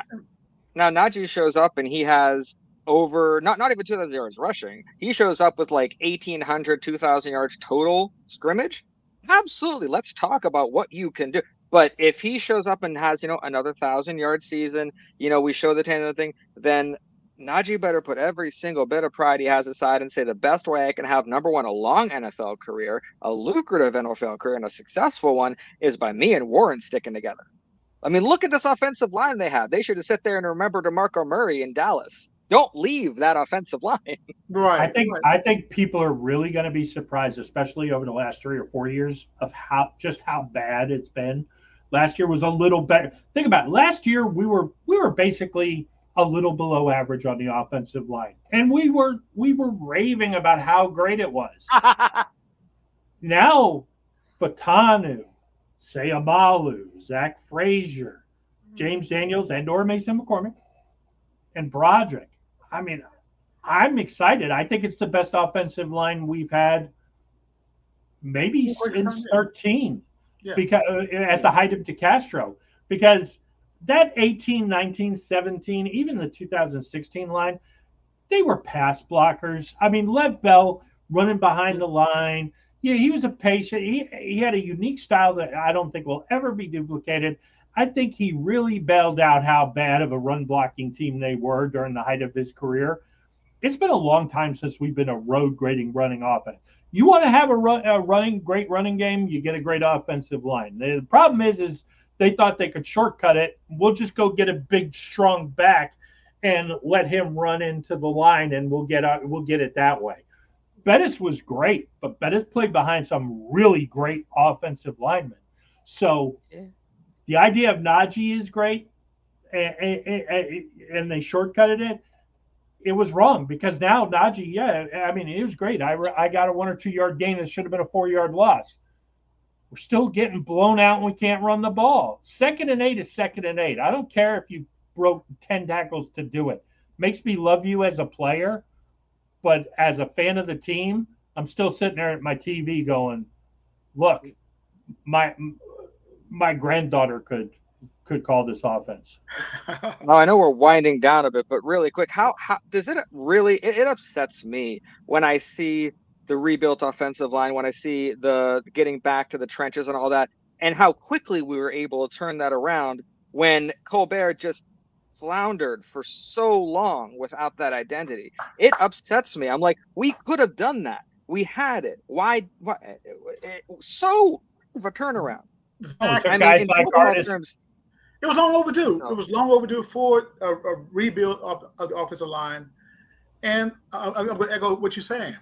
Now Najee shows up and he has over not even 2,000 yards rushing. He shows up with like 1,800, 2,000 yards total scrimmage. Absolutely. Let's talk about what you can do. But if he shows up and has, another 1,000-yard season, we show the tandem thing, then Najee better put every single bit of pride he has aside and say, the best way I can have, number one, a long NFL career, a lucrative NFL career, and a successful one is by me and Warren sticking together. I mean, look at this offensive line they have. They should have sat there and remembered DeMarco Murray in Dallas. Don't leave that offensive line. Right. I think people are really going to be surprised, especially over the last 3 or 4 years, of how bad it's been. Last year was a little better. Think about it. Last year we were basically a little below average on the offensive line, and we were raving about how great it was. Now, Fatanu, Sayamalu, Zach Frazier, James Daniels, and/or Mason McCormick, and Broderick. I mean, I'm excited. I think it's the best offensive line we've had maybe since 13, because at the height of DeCastro. Because that 18, 19, 17, even the 2016 line, they were pass blockers. I mean, Lev Bell running behind the line. Yeah, he was a patient. He had a unique style that I don't think will ever be duplicated. I think he really bailed out how bad of a run blocking team they were during the height of his career. It's been a long time since we've been a road grading running offense. You want to have a great running game, you get a great offensive line. The problem is they thought they could shortcut it. We'll just go get a big, strong back and let him run into the line, and we'll get it that way. Bettis was great, but Bettis played behind some really great offensive linemen. So the idea of Najee is great, and they shortcutted it. It was wrong because now Najee, it was great. I got a 1 or 2 yard gain that should have been a 4 yard loss. We're still getting blown out and we can't run the ball. 2nd and 8 is 2nd and 8. I don't care if you broke 10 tackles to do it. Makes me love you as a player, but as a fan of the team, I'm still sitting there at my TV going, look, my granddaughter could call this offense. Now, I know we're winding down a bit, but really quick, how does it really, it upsets me when I see the rebuilt offensive line, when I see the getting back to the trenches and all that, and how quickly we were able to turn that around when Colbert just floundered for so long without that identity. It upsets me. I'm like, we could have done that. We had it. Why so of a turnaround? Exactly. Guys like artists. It was long overdue. No. It was long overdue for a rebuild of the offensive line. And I'm going to echo what you're saying.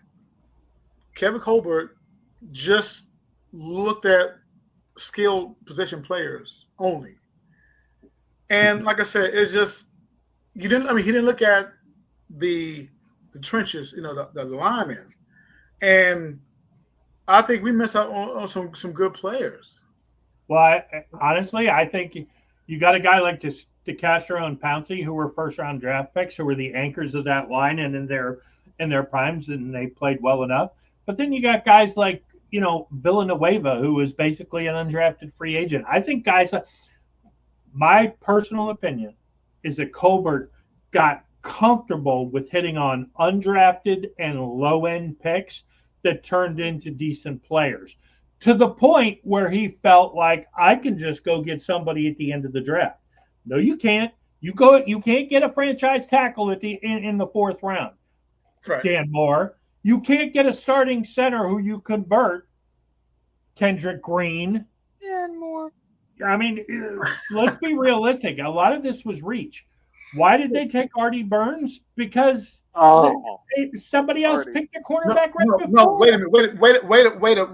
Kevin Colbert just looked at skilled position players only. And like I said, it's just he didn't look at the trenches, the linemen. And I think we missed out on some good players. Well, honestly, I think you got a guy like DeCastro and Pouncey, who were first-round draft picks, who were the anchors of that line and in their primes, and they played well enough. But then you got guys like, Villanueva, who was basically an undrafted free agent. I think guys my personal opinion is that Colbert got comfortable with hitting on undrafted and low-end picks that turned into decent players, to the point where he felt like, I can just go get somebody at the end of the draft. No, you can't. You can't get a franchise tackle at in the 4th round. Right. Dan Moore. You can't get a starting center who you convert. Kendrick Green. Dan Moore. I mean, let's be realistic. A lot of this was reach. Why did they take Artie Burns? Because somebody else picked a quarterback before. No, wait a minute.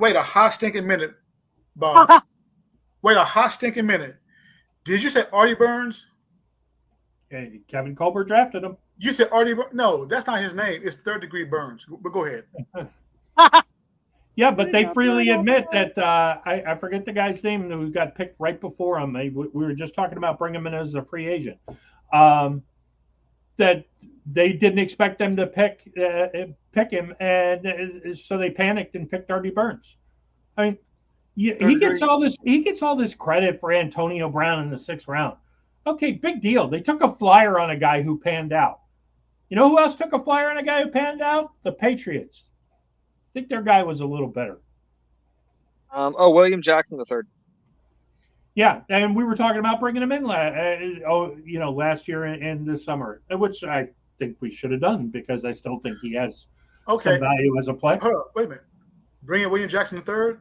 Wait a hot stinking minute, Bob. Wait a hot stinking minute. Did you say Artie Burns? Kevin Colbert drafted him. You said Artie Burns? No, that's not his name. It's 3rd degree Burns. But go ahead. Yeah, but they freely admit that I forget the guy's name who got picked right before him. We were just talking about bringing him in as a free agent. That they didn't expect them to pick him, and so they panicked and picked Artie Burns. I mean, he gets all this credit for Antonio Brown in the 6th round. Okay, big deal. They took a flyer on a guy who panned out. You know who else took a flyer on a guy who panned out? The Patriots. I think their guy was a little better. William Jackson III. Yeah, and we were talking about bringing him in last year and this summer, which I think we should have done because I still think he has some value as a player. Hold on, wait a minute. Bring in William Jackson III?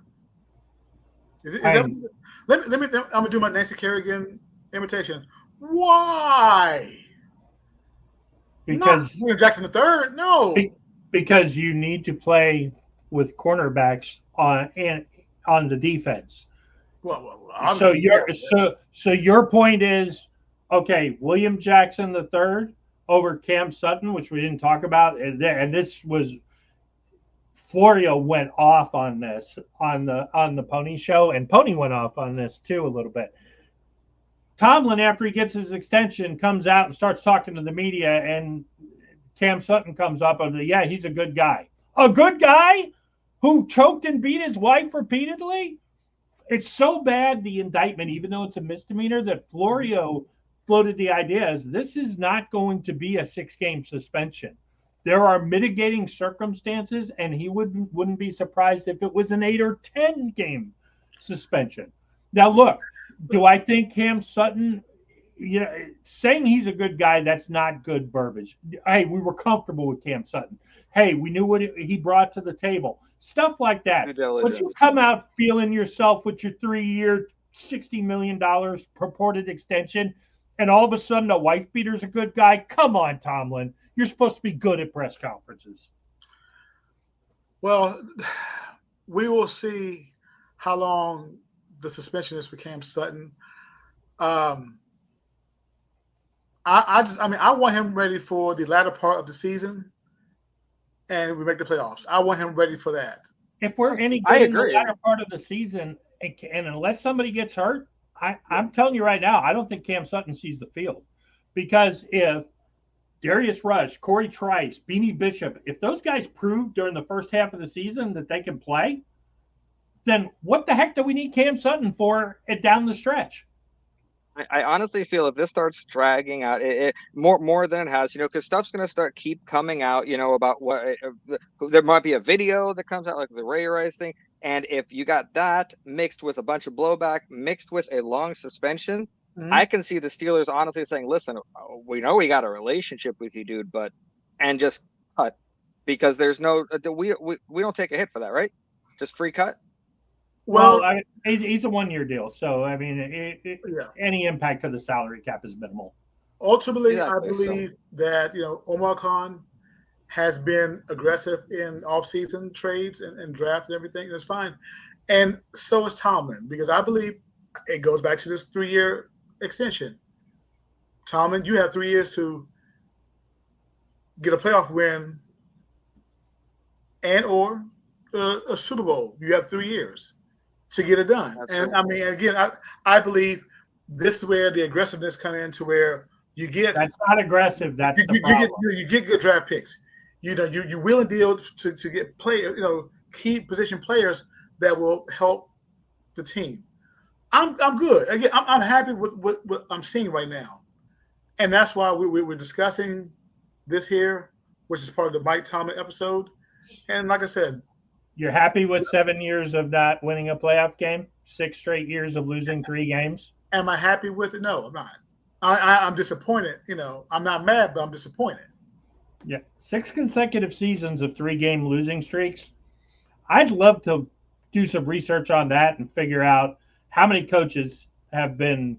Let me. I'm gonna do my Nancy Kerrigan imitation. Why? Because not William Jackson III, no. Because you need to play with cornerbacks on the defense. Well, so your point is, okay, William Jackson III over Cam Sutton, which we didn't talk about, and this was Florio went off on this on the Pony show, and Pony went off on this too a little bit. Tomlin, after he gets his extension, comes out and starts talking to the media, and Cam Sutton comes up and he's a good guy. A good guy who choked and beat his wife repeatedly? It's so bad, the indictment, even though it's a misdemeanor, that Florio floated the idea as this is not going to be a 6-game suspension. There are mitigating circumstances, and he wouldn't be surprised if it was an 8 or 10 game suspension. Now, look, do I think Cam Sutton, saying he's a good guy, that's not good verbiage. Hey, we were comfortable with Cam Sutton. Hey, we knew what he brought to the table. Stuff like that. But you come out feeling yourself with your 3-year, $60 million purported extension, and all of a sudden a wife beater's a good guy? Come on, Tomlin. You're supposed to be good at press conferences. Well, we will see how long the suspension is for Cam Sutton. I want him ready for the latter part of the season, and we make the playoffs. I want him ready for that. If we're any good in the latter part of the season, and unless somebody gets hurt, I'm telling you right now, I don't think Cam Sutton sees the field. Because if Darius Rush, Corey Trice, Beanie Bishop, if those guys prove during the first half of the season that they can play, then what the heck do we need Cam Sutton for down the stretch? I honestly feel if this starts dragging out, it more than it has, because stuff's going to keep coming out, about what there might be a video that comes out, like the Ray Rice thing. And if you got that mixed with a bunch of blowback, mixed with a long suspension, I can see the Steelers honestly saying, listen, we know we got a relationship with you, dude, and just cut, because there's no, we don't take a hit for that, right? Just free cut. Well, he's a 1-year deal, so I mean, any impact to the salary cap is minimal. Ultimately, I believe that Omar Khan has been aggressive in off-season trades and draft and everything. That's fine, and so is Tomlin, because I believe it goes back to this 3-year extension. Tomlin, you have 3 years to get a playoff win and/or a Super Bowl. You have 3 years to get it done. That's and right. I mean, again, I believe this is where the aggressiveness comes in, to where you get. That's not aggressive. That's the problem. You get good draft picks. You will and deal to get key position players that will help the team. I'm good. Again, I'm happy with what I'm seeing right now, and that's why we're discussing this here, which is part of the Mike Tomlin episode. And like I said. You're happy with 7 years of not winning a playoff game? 6 straight years of losing 3 games? Am I happy with it? No, I'm not. I'm disappointed. I'm not mad, but I'm disappointed. Yeah, 6 consecutive seasons of 3-game losing streaks. I'd love to do some research on that and figure out how many coaches have been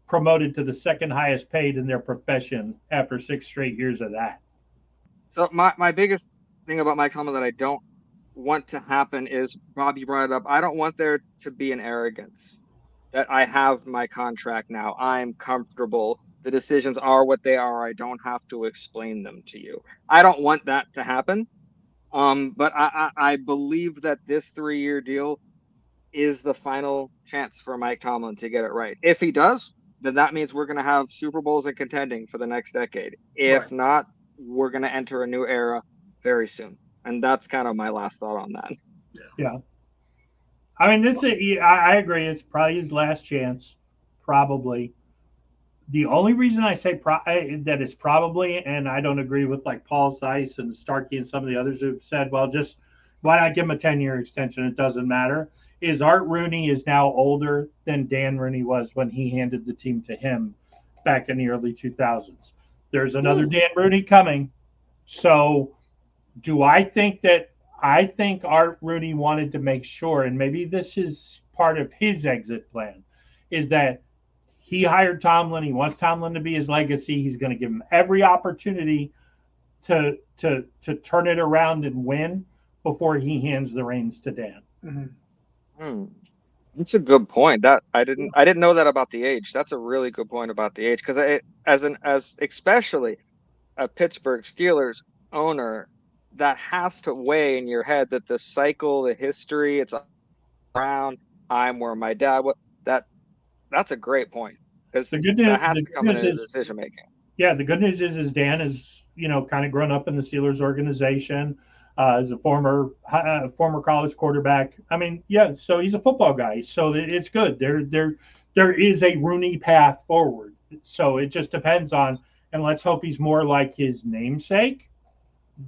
promoted to the second highest paid in their profession after 6 straight years of that. So my biggest thing about Mike Tomlin that I don't want to happen is, Bob, you brought it up, I don't want there to be an arrogance that I have my contract now, I'm comfortable, the decisions are what they are, I don't have to explain them to you. I don't want that to happen. But I believe that this 3-year deal is the final chance for Mike Tomlin to get it right. If he does, then that means we're going to have Super Bowls and contending for the next decade. If not, we're going to enter a new era very soon. And that's kind of my last thought on that. Yeah. I mean, I agree. It's probably his last chance. Probably. The only reason I say that it's probably, and I don't agree with like Paul Zeiss and Starkey and some of the others who've said, well, just why not give him a 10-year extension? It doesn't matter. Is Art Rooney is now older than Dan Rooney was when he handed the team to him back in the early 2000s. There's another Dan Rooney coming. So do I think Art Rooney wanted to make sure, and maybe this is part of his exit plan, is that he hired Tomlin. He wants Tomlin to be his legacy. He's going to give him every opportunity to turn it around and win before he hands the reins to Dan. Mm-hmm. That's a good point. That I didn't know that about the age. That's a really good point about the age, because as especially a Pittsburgh Steelers owner, that has to weigh in your head that the cycle, the history, it's around. I'm where my dad was. That's a great point, because that has to come into decision making. Yeah, the good news is Dan is kind of grown up in the Steelers organization as a former college quarterback. I mean, yeah, so he's a football guy, so it's good. There is a Rooney path forward. So it just depends on, and let's hope he's more like his namesake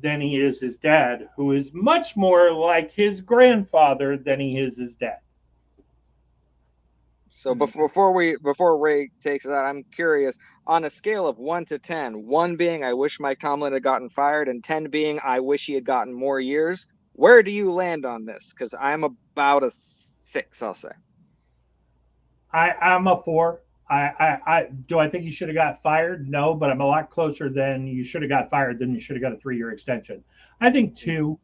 than he is his dad, who is much more like his grandfather than he is his dad. So before Ray takes that, I'm curious, on a scale of 1 to 10, 1 being I wish Mike Tomlin had gotten fired, and 10 being I wish he had gotten more years, where do you land on this? Because I'm about a 6, I'll say. I'm a 4. Do I think he should have got fired? No, but I'm a lot closer than you should have got fired than you should have got a 3-year extension. I think 2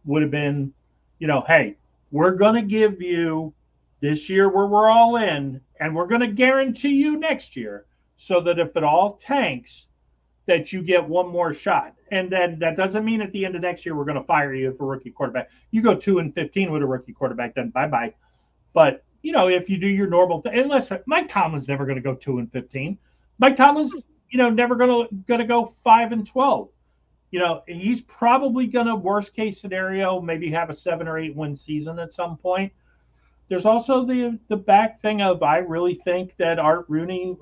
would have been, hey, we're going to give you this year where we're all in, and we're going to guarantee you next year so that if it all tanks, that you get one more shot. And then that doesn't mean at the end of next year we're going to fire you for rookie quarterback. You go 2-15 with a rookie quarterback, then bye-bye. But, if you do your normal thing, unless Mike Tomlin's never going to go 2-15. Mike Tomlin's, never going to go 5-12. He's probably going to, worst case scenario, maybe have a 7 or 8 win season at some point. There's also the back thing of, I really think that Art Rooney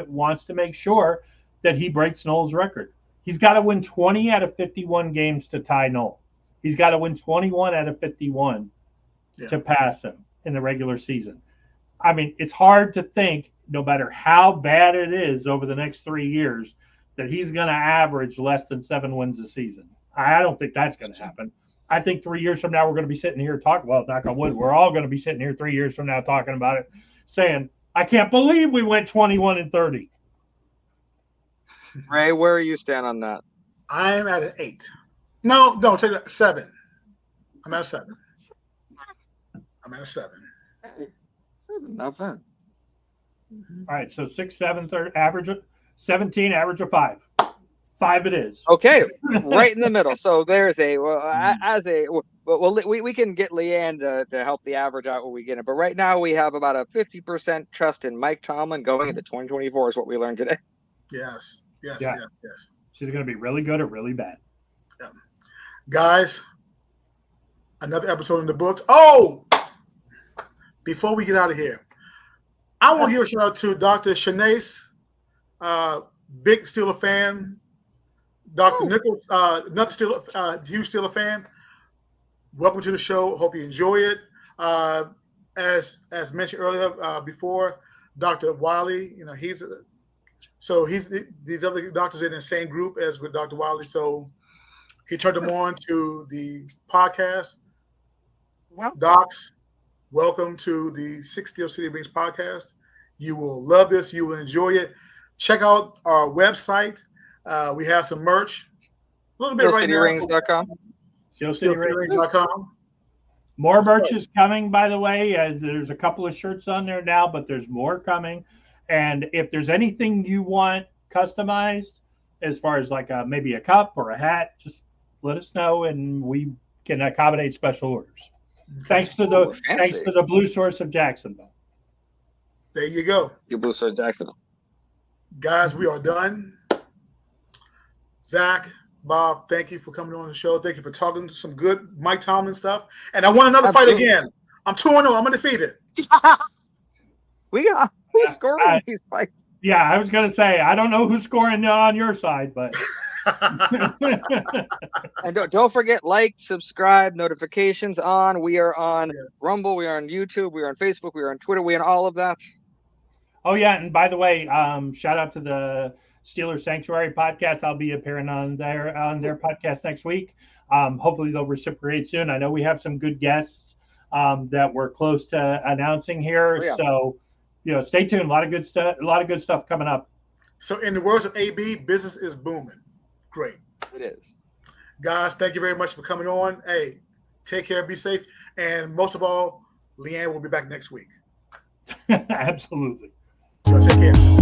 wants to make sure that he breaks Noel's record. He's got to win 20 out of 51 games to tie Noel. He's got to win 21 out of 51 to pass him in the regular season. I mean, it's hard to think, no matter how bad it is over the next 3 years, that he's going to average less than 7 wins a season. I don't think that's going to happen. I think 3 years from now, we're going to be sitting here talking, well, knock on wood, we're all going to be sitting here 3 years from now talking about it, saying, I can't believe we went 21-30. Ray, where are you stand on that? I'm at an 8. No, take that. 7. I'm at a 7. I'm at a 7. 7, not bad. All right, so 6, 7, average of 17, average of 5. 5 it is. Okay, right in the middle. So there's we can get LeeAnn to help the average out when we get it. But right now we have about a 50% trust in Mike Tomlin going into 2024 is what we learned today. Yes. She's going to be really good or really bad. Yeah. Guys, another episode in the books. Oh, before we get out of here, I want to give a shout out to Dr. Shanace, big Steeler fan. Dr. Nichols, another huge Steeler fan. Welcome to the show. Hope you enjoy it. As mentioned earlier before, Dr. Wiley, these other doctors are in the same group as with Dr. Wiley, so he turned them on to the podcast. Well, Docs, welcome to the Six Steel City Rings podcast. You will love this. You will enjoy it. Check out our website. We have some merch. A little bit right now. SteelCityRings.com. SteelCityRings.com. More merch is coming, by the way. There's a couple of shirts on there now, but there's more coming. And if there's anything you want customized, as far as like maybe a cup or a hat, just let us know, and we can accommodate special orders. Thanks to the Blue Source of Jacksonville. There you go. Your Blue Source Jacksonville. Guys, we are done. Zach, Bob, thank you for coming on the show. Thank you for talking to some good Mike Tomlin stuff. And I want another fight again. I'm 2-0. I'm undefeated. Who's scoring these fights? Yeah, I was going to say, I don't know who's scoring on your side, but. And don't forget, like, subscribe, notifications on. We are on Rumble. We are on YouTube. We are on Facebook. We are on Twitter. We are on all of that. Oh, yeah. And by the way, shout out to the Steelers Sanctuary podcast. I'll be appearing on their podcast next week. Hopefully they'll reciprocate soon. I know we have some good guests that we're close to announcing here. Oh, yeah. So, stay tuned. A lot of good stuff coming up. So in the words of AB, business is booming. Great. It is. Guys, thank you very much for coming on. Hey, take care, be safe. And most of all, LeeAnn will be back next week. Absolutely. So take care.